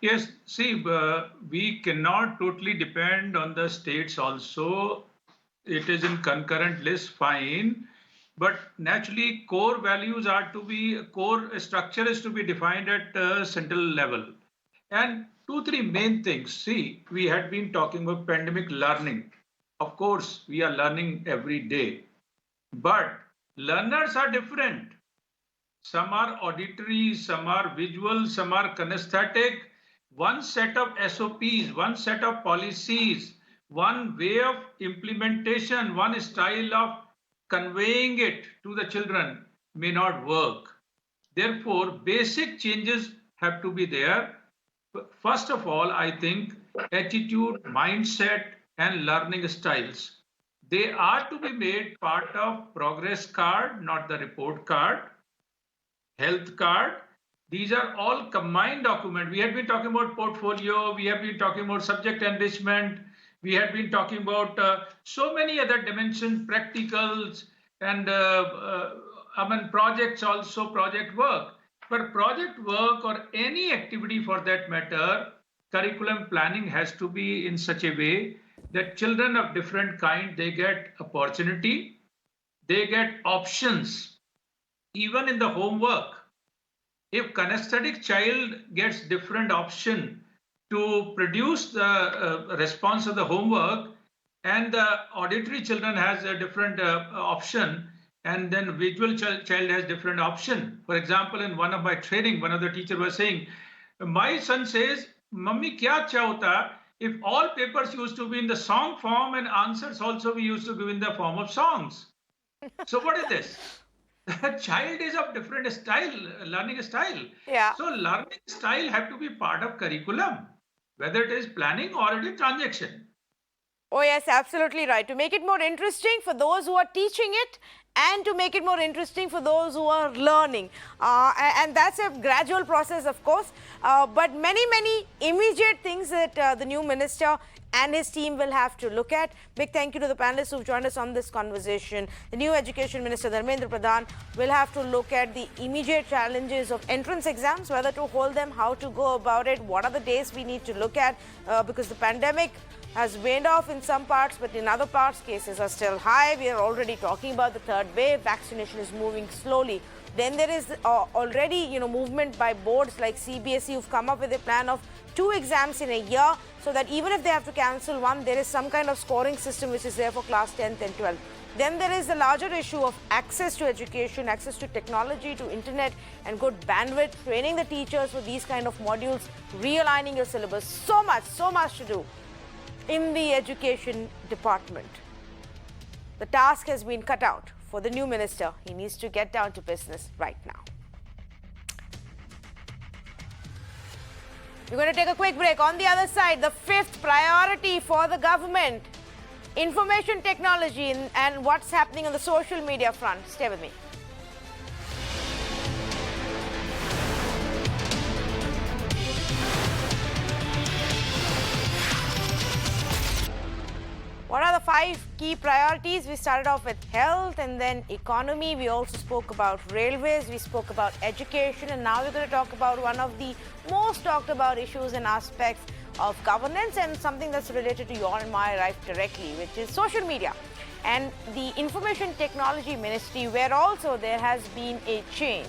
Yes, see, we cannot totally depend on the states also. It is in concurrent list, fine. but naturally core values are to be, core structure is to be defined at central level. And two, three main things. See, we had been talking about pandemic learning. Of course, we are learning every day, but learners are different. Some are auditory, some are visual, some are kinesthetic. One set of SOPs, one set of policies, one way of implementation, one style of conveying it to the children may not work. Therefore, basic changes have to be there. First of all, I think attitude, mindset, and learning styles. They are to be made part of progress card, not the report card. Health card. These are all combined document. We have been talking about portfolio. We have been talking about subject enrichment. We have been talking about so many other dimensions, practicals, and projects also, project work. But project work or any activity for that matter, curriculum planning has to be in such a way that children of different kind, they get opportunity, they get options, even in the homework. If kinesthetic child gets different option to produce the response of the homework, and the auditory children has a different option, and then visual child has different option. For example, in one of my training, one of the teacher was saying, my son says, Mummy, kya acha hota if all papers used to be in the song form and answers also we used to give in the form of songs. So what is this? The child is of different style, learning style. Yeah. So learning style have to be part of curriculum, whether it is planning or it is transaction. Oh yes, absolutely right. To make it more interesting for those who are teaching it and to make it more interesting for those who are learning. And that's a gradual process, of course. But many immediate things that the new minister and his team will have to look at. Big thank you to the panelists who've joined us on this conversation. The new Education Minister, Dharmendra Pradhan, will have to look at the immediate challenges of entrance exams, whether to hold them, how to go about it, what are the days we need to look at, because the pandemic has waned off in some parts, but in other parts, cases are still high. We are already talking about the third wave. Vaccination is moving slowly. Then there is already, movement by boards like CBSE who've come up with a plan of 2 exams in a year, so that even if they have to cancel one, there is some kind of scoring system which is there for class 10th and 12th. Then there is the larger issue of access to education, access to technology, to internet, and good bandwidth, training the teachers for these kind of modules, realigning your syllabus. So much to do in the education department. The task has been cut out for the new minister. He needs to get down to business right now. We're going to take a quick break. On the other side, the 5th priority for the government, information technology and what's happening on the social media front. Stay with me. What are the 5 key priorities? We started off with health and then economy. We also spoke about railways. We spoke about education. And now we're going to talk about one of the most talked about issues and aspects of governance, and something that's related to your and my life directly, which is social media and the information technology ministry, where also there has been a change.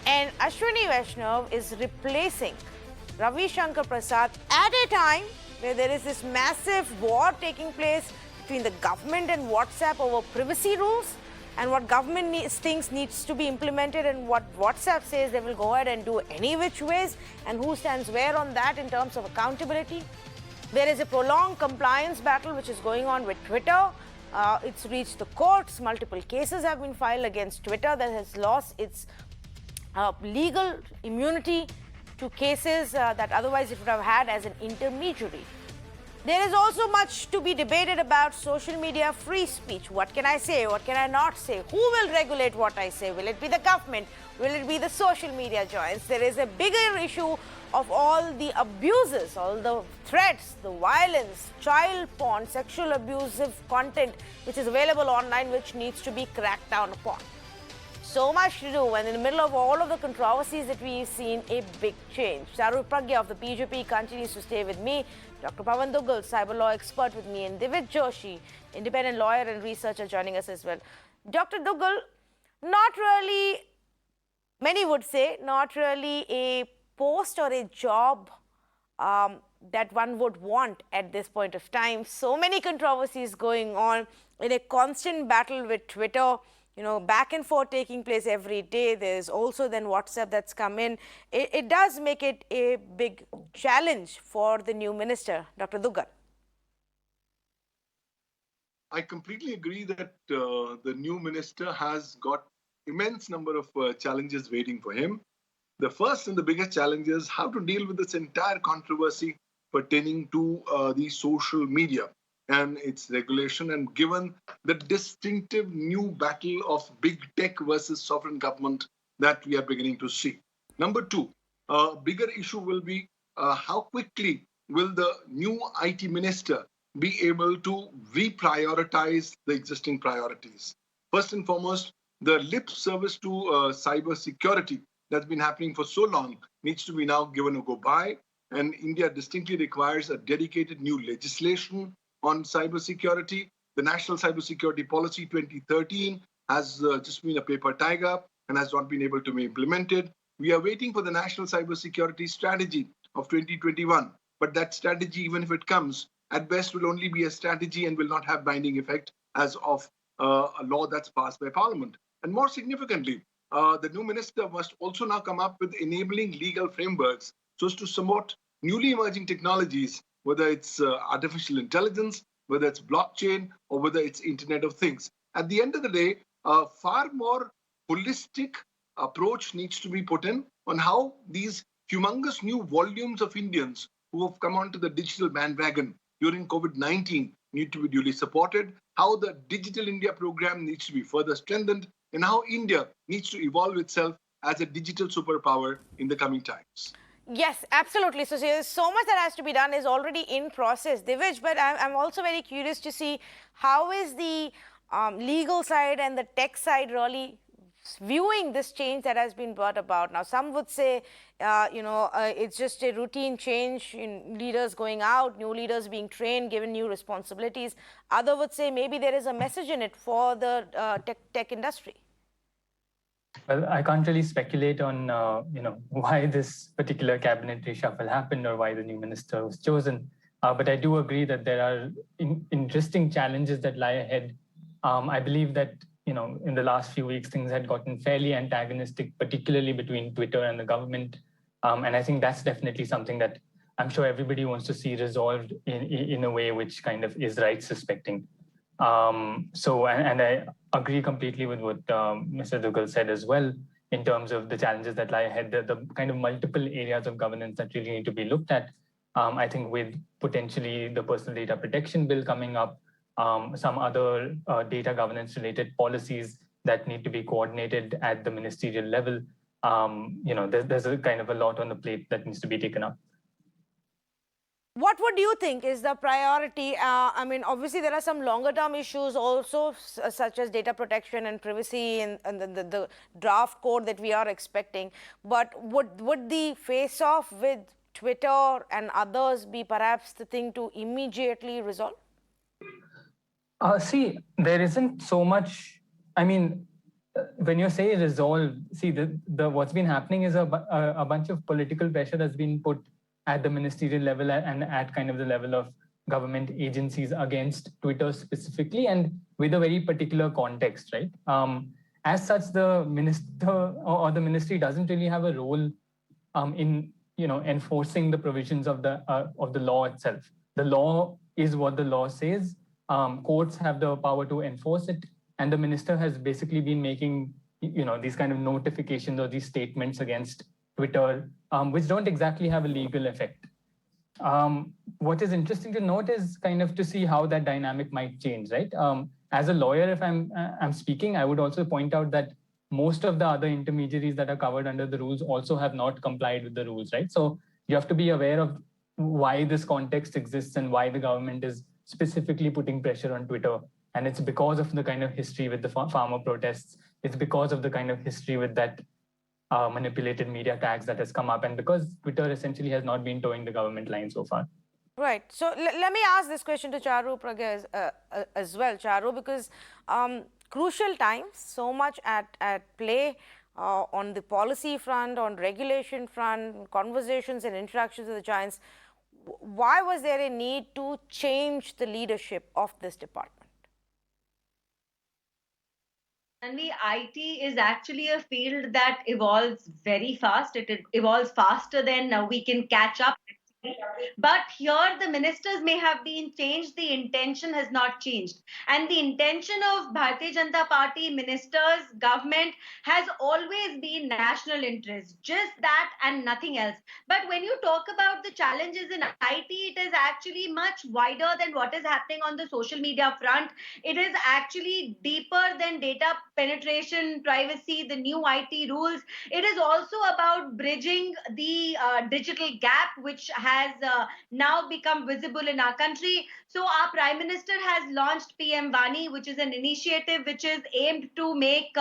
And Ashwini Vaishnav is replacing Ravi Shankar Prasad at a time where there is this massive war taking place between the government and WhatsApp over privacy rules, and what government thinks needs to be implemented and what WhatsApp says they will go ahead and do any which ways, and who stands where on that in terms of accountability. There is a prolonged compliance battle which is going on with Twitter. It's reached the courts. Multiple cases have been filed against Twitter that has lost its legal immunity to cases that otherwise it would have had as an intermediary. There is also much to be debated about social media free speech. What can I say? What can I not say? Who will regulate what I say? Will it be the government? Will it be the social media giants? There is a bigger issue of all the abuses, all the threats, the violence, child porn, sexual abusive content which is available online, which needs to be cracked down upon. So much to do, and in the middle of all of the controversies that we've seen, a big change. Charul Pragya of the BJP continues to stay with me. Dr. Pawan Dugal, cyber law expert with me, and Divit Joshi, independent lawyer and researcher, joining us as well. Dr. Dugal, not really, many would say, not really a post or a job that one would want at this point of time. So many controversies going on in a constant battle with Twitter, back and forth taking place every day. There's also then WhatsApp that's come in. It does make it a big challenge for the new minister, Dr. Dugal. I completely agree that the new minister has got immense number of challenges waiting for him. The first and the biggest challenge is how to deal with this entire controversy pertaining to the social media and its regulation, and given the distinctive new battle of big tech versus sovereign government that we are beginning to see. Number two, a bigger issue will be how quickly will the new IT minister be able to reprioritize the existing priorities. First and foremost, the lip service to cyber security that's been happening for so long needs to be now given a go by. And India distinctly requires a dedicated new legislation on cybersecurity. The National Cybersecurity Policy 2013 has just been a paper tiger and has not been able to be implemented. We are waiting for the National Cybersecurity Strategy of 2021. But that strategy, even if it comes, at best will only be a strategy and will not have binding effect as of a law that's passed by Parliament. And more significantly, the new minister must also now come up with enabling legal frameworks so as to support newly emerging technologies, whether it's artificial intelligence, whether it's blockchain, or whether it's Internet of Things. At the end of the day, a far more holistic approach needs to be put in on how these humongous new volumes of Indians who have come onto the digital bandwagon during COVID-19 need to be duly supported, how the Digital India program needs to be further strengthened, and how India needs to evolve itself as a digital superpower in the coming times. Yes, absolutely. So there's so much that has to be done, is already in process, Divij, but I'm also very curious to see how is the legal side and the tech side really viewing this change that has been brought about. Now, some would say, it's just a routine change in leaders going out, new leaders being trained, given new responsibilities. Other would say maybe there is a message in it for the tech industry. Well, I can't really speculate on, why this particular cabinet reshuffle happened or why the new minister was chosen. But I do agree that there are interesting challenges that lie ahead. I believe that in the last few weeks, things had gotten fairly antagonistic, particularly between Twitter and the government. And I think that's definitely something that I'm sure everybody wants to see resolved in a way which kind of is right suspecting. And I agree completely with what Mr. Dugal said as well, in terms of the challenges that lie ahead, the kind of multiple areas of governance that really need to be looked at. I think with potentially the personal data protection bill coming up, some other data governance related policies that need to be coordinated at the ministerial level. There's a kind of a lot on the plate that needs to be taken up. What would you think is the priority? I mean, obviously, there are some longer term issues also, such as data protection and privacy and the draft code that we are expecting. But would the face off with Twitter and others be perhaps the thing to immediately resolve? See, there isn't so much. I mean, when you say resolve, see, what's been happening is a bunch of political pressure that's been put at the ministerial level and at kind of the level of government agencies against Twitter specifically, and with a very particular context, right? As such, the minister or the ministry doesn't really have a role in enforcing the provisions of the law itself. The law is what the law says. Courts have the power to enforce it, and the minister has basically been making these kind of notifications or these statements against Twitter, which don't exactly have a legal effect. What is interesting to note is kind of to see how that dynamic might change, right? As a lawyer, if I'm speaking, I would also point out that most of the other intermediaries that are covered under the rules also have not complied with the rules, right? So you have to be aware of why this context exists and why the government is specifically putting pressure on Twitter. And it's because of the kind of history with the farmer protests. It's because of the kind of history with that manipulated media tax that has come up, and because Twitter essentially has not been towing the government line so far. Right. So let me ask this question to Charu Pragya as well, Charu, because crucial times, so much at play on the policy front, on regulation front, conversations and interactions with the giants. Why was there a need to change the leadership of this department? And the IT is actually a field that evolves very fast. It evolves faster than we can catch up. But here the ministers may have been changed, the intention has not changed. And the intention of Bharatiya Janata Party ministers, government has always been national interest, just that and nothing else. But when you talk about the challenges in IT, it is actually much wider than what is happening on the social media front. It is actually deeper than data penetration, privacy, the new IT rules. It is also about bridging the digital gap, which has now become visible in our country. So our Prime Minister has launched PM Vani, which is an initiative which is aimed to make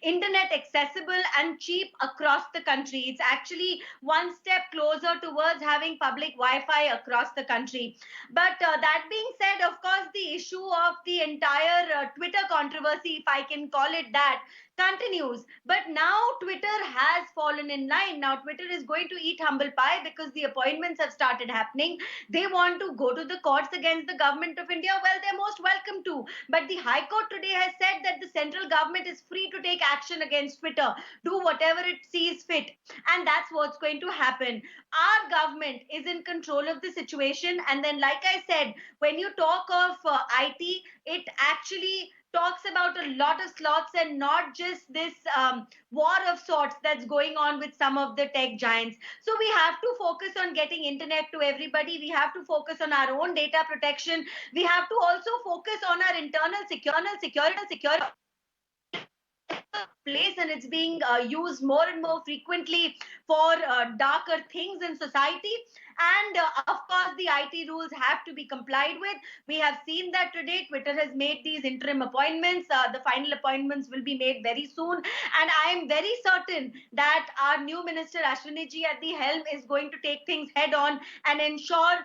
internet accessible and cheap across the country. It's actually one step closer towards having public Wi-Fi across the country. But that being said, of course, the issue of the entire Twitter controversy, if I can call it that, continues. But now Twitter has fallen in line. Now Twitter is going to eat humble pie because the appointments have started happening. They want to go to the courts against the government of India. Well, they're most welcome to. But the High Court today has said that the central government is free to take action against Twitter, do whatever it sees fit. And that's what's going to happen. Our government is in control of the situation. And then, like I said, when you talk of IT, it actually talks about a lot of slots and not just this war of sorts that's going on with some of the tech giants. So we have to focus on getting internet to everybody. We have to focus on our own data protection. We have to also focus on our internal security place, and it's being used more and more frequently for darker things in society. And of course, the IT rules have to be complied with. We have seen that today Twitter has made these interim appointments. The final appointments will be made very soon. And I am very certain that our new minister, Ashwini ji, at the helm is going to take things head on and ensure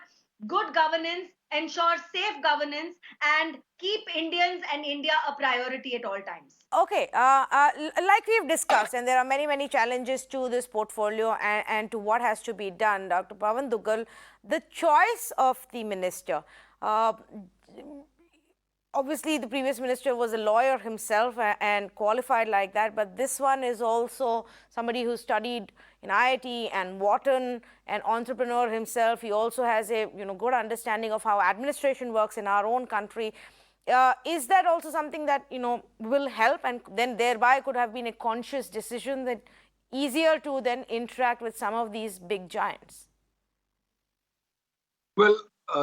good governance, ensure safe governance, and keep Indians and India a priority at all times. Okay, like we've discussed, and there are many challenges to this portfolio and to what has to be done, Dr. Pawan Duggal, the choice of the minister. Obviously, the previous minister was a lawyer himself and qualified like that, but this one is also somebody who studied in IIT and Wharton, an entrepreneur himself. He also has a good understanding of how administration works in our own country. Is that also something that will help, and then thereby could have been a conscious decision that easier to then interact with some of these big giants? Well,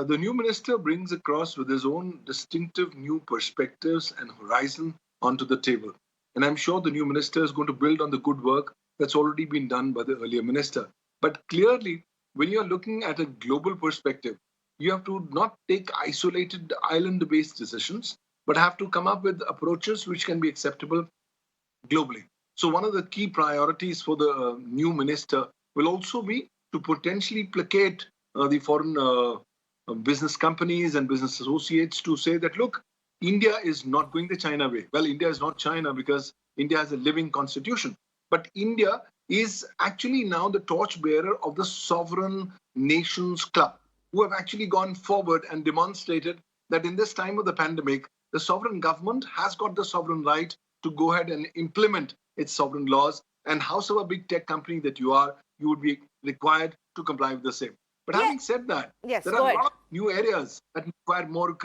the new minister brings across with his own distinctive new perspectives and horizon onto the table. And I'm sure the new minister is going to build on the good work that's already been done by the earlier minister. But clearly, when you're looking at a global perspective, you have to not take isolated island-based decisions, but have to come up with approaches which can be acceptable globally. So one of the key priorities for the new minister will also be to potentially placate the foreign business companies and business associates to say that, look, India is not going the China way. Well, India is not China because India has a living constitution. But India is actually now the torchbearer of the sovereign nations club, who have actually gone forward and demonstrated that in this time of the pandemic, the sovereign government has got the sovereign right to go ahead and implement its sovereign laws. And howsoever big tech company that you are, you would be required to comply with the same. But having said that, there are a lot of new areas that require more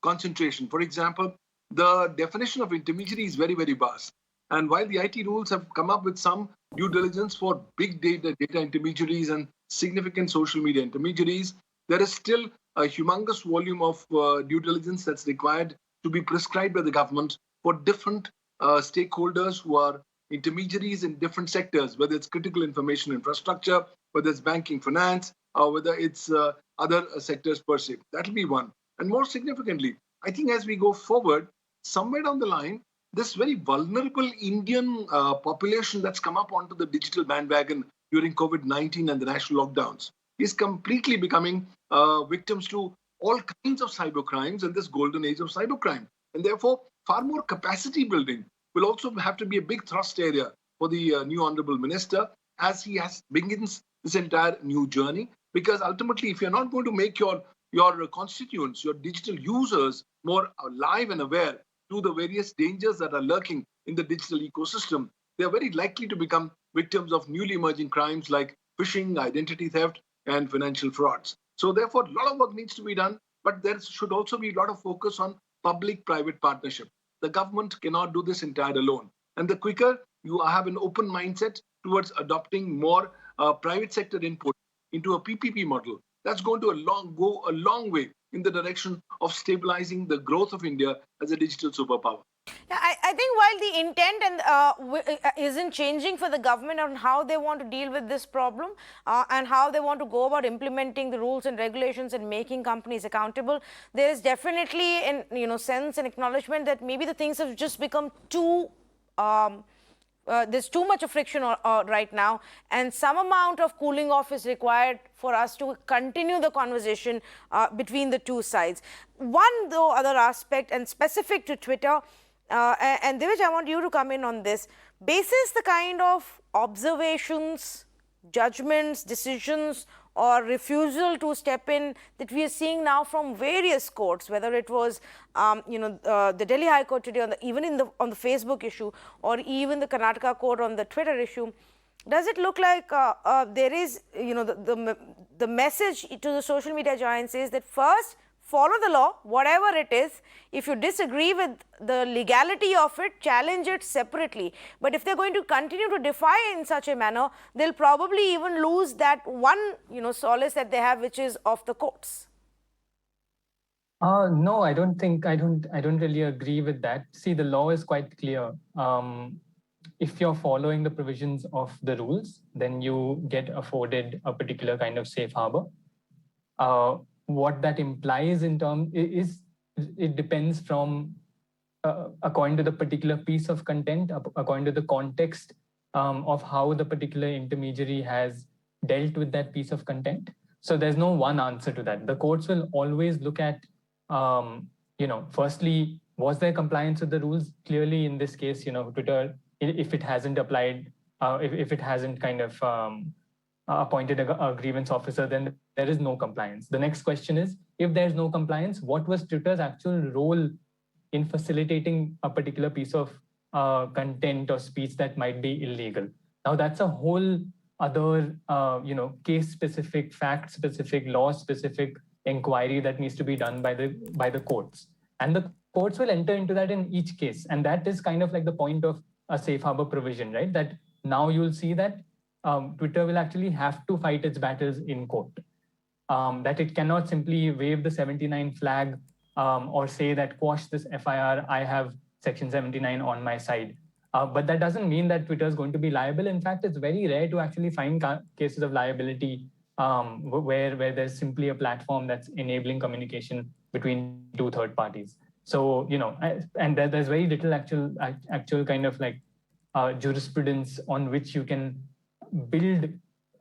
concentration. For example, the definition of intermediary is very vast. And while the IT rules have come up with some due diligence for big data intermediaries and significant social media intermediaries, there is still a humongous volume of due diligence that's required to be prescribed by the government for different stakeholders who are intermediaries in different sectors, whether it's critical information infrastructure, whether it's banking, finance, or whether it's other sectors per se. That'll be one. And more significantly, I think as we go forward, somewhere down the line, this very vulnerable Indian population that's come up onto the digital bandwagon during COVID-19 and the national lockdowns is completely becoming victims to all kinds of cyber crimes in this golden age of cybercrime. And therefore, far more capacity building will also have to be a big thrust area for the new honorable minister as he begins this entire new journey. Because ultimately, if you're not going to make your constituents, your digital users more alive and aware to the various dangers that are lurking in the digital ecosystem, they are very likely to become victims of newly emerging crimes like phishing, identity theft, and financial frauds. So therefore, a lot of work needs to be done, but there should also be a lot of focus on public-private partnership. The government cannot do this entire alone. And the quicker you have an open mindset towards adopting more private sector input into a PPP model, that's going to go a long way in the direction of stabilizing the growth of India as a digital superpower. Yeah, I think while the intent isn't changing for the government on how they want to deal with this problem and how they want to go about implementing the rules and regulations and making companies accountable, there is definitely an sense and acknowledgement that maybe the things have just become too there's too much of friction right now, and some amount of cooling off is required for us to continue the conversation between the two sides. One, though, other aspect and specific to Twitter, and Divij, I want you to come in on this. Basis the kind of observations, judgments, decisions, or refusal to step in that we are seeing now from various courts, whether it was, the Delhi High Court today, even on the Facebook issue, or even the Karnataka court on the Twitter issue. Does it look like there is, the message to the social media giants is that first, follow the law, whatever it is. If you disagree with the legality of it, challenge it separately. But if they're going to continue to defy in such a manner, they'll probably even lose that one, solace that they have, which is of the courts. No, I don't really agree with that. See, the law is quite clear. If you're following the provisions of the rules, then you get afforded a particular kind of safe harbor. What that implies in terms is it depends from according to the particular piece of content, according to the context of how the particular intermediary has dealt with that piece of content. So there's no one answer to that. The courts will always look at, firstly, was there compliance with the rules? Clearly, in this case, Twitter, if it hasn't applied, if it hasn't kind of appointed a grievance officer, then there is no compliance. The next question is, if there's no compliance, what was Twitter's actual role in facilitating a particular piece of content or speech that might be illegal? Now, that's a whole other, case-specific, fact-specific, law-specific inquiry that needs to be done by the courts. And the courts will enter into that in each case. And that is kind of like the point of a safe harbor provision, right? That now you'll see that Twitter will actually have to fight its battles in court. That it cannot simply wave the 79 flag or say that quash this FIR, I have section 79 on my side. But that doesn't mean that Twitter is going to be liable. In fact, it's very rare to actually find cases of liability where there's simply a platform that's enabling communication between two third parties. So, and there's very little actual kind of like jurisprudence on which you can build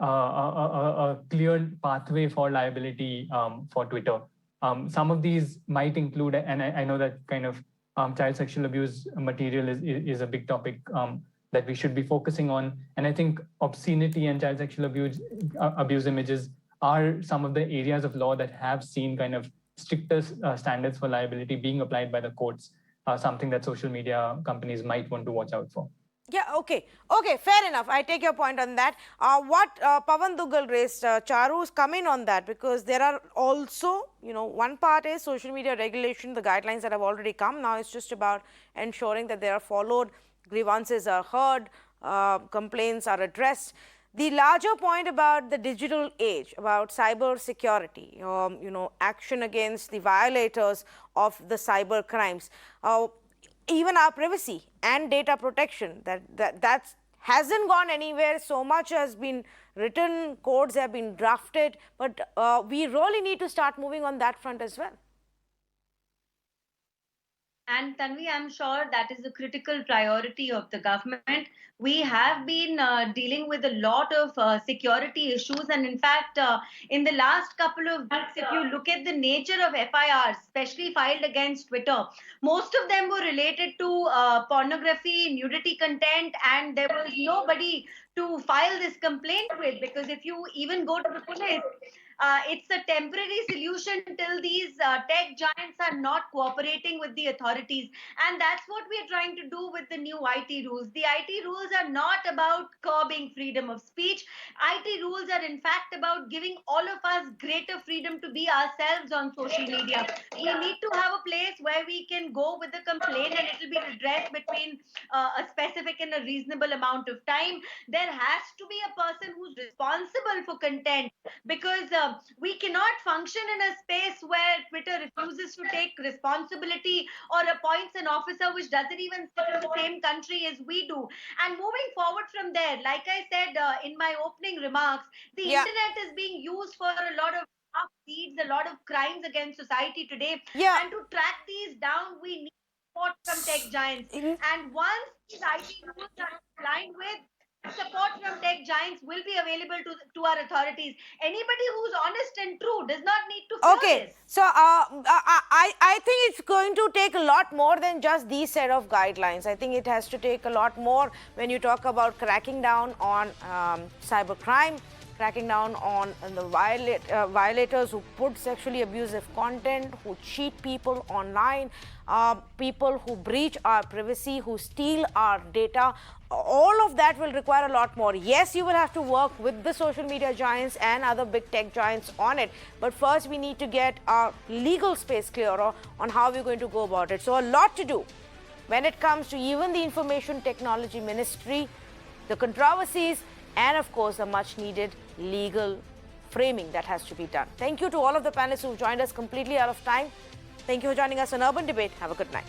a clear pathway for liability for Twitter. Some of these might include, and I know that kind of child sexual abuse material is a big topic that we should be focusing on. And I think obscenity and child sexual abuse images are some of the areas of law that have seen kind of stricter standards for liability being applied by the courts, something that social media companies might want to watch out for. Yeah, okay, fair enough. I take your point on that. What Pavan Dugal raised, Charu's come in on that, because there are also, one part is social media regulation, the guidelines that have already come. Now it's just about ensuring that they are followed, grievances are heard, complaints are addressed. The larger point about the digital age, about cyber security, action against the violators of the cyber crimes, even our privacy and data protection, that hasn't gone anywhere. So much has been written, codes have been drafted, but we really need to start moving on that front as well. And Tanvi, I'm sure that is a critical priority of the government. We have been dealing with a lot of security issues, and in fact, in the last couple of weeks, if you look at the nature of FIRs, especially filed against Twitter, most of them were related to pornography, nudity content, and there was nobody to file this complaint with, because if you even go to the police, it's a temporary solution till these tech giants are not cooperating with the authorities. And that's what we are trying to do with the new IT rules. The IT rules are not about curbing freedom of speech. IT rules are in fact about giving all of us greater freedom to be ourselves on social media. We need to have a place where we can go with a complaint and it will be redressed between a specific and a reasonable amount of time. There has to be a person who's responsible for content, because we cannot function in a space where Twitter refuses to take responsibility or appoints an officer which doesn't even sit in the same country as we do. And moving forward from there, like I said in my opening remarks, the internet is being used for a lot of dark deeds, a lot of crimes against society today. And to track these down, we need support from tech giants. And once these IT rules are aligned with, support from tech giants will be available to our authorities. Anybody who's honest and true does not need to fear this. So I think it's going to take a lot more than just these set of guidelines. I think it has to take a lot more when you talk about cracking down on cybercrime, cracking down on the violators who put sexually abusive content, who cheat people online, people who breach our privacy, who steal our data. All of that will require a lot more. Yes, you will have to work with the social media giants and other big tech giants on it. But first, we need to get our legal space clearer on how we're going to go about it. So a lot to do when it comes to even the Information Technology Ministry, the controversies, and of course, the much needed legal framing that has to be done. Thank you to all of the panelists who've joined us completely out of time. Thank you for joining us on Urban Debate. Have a good night.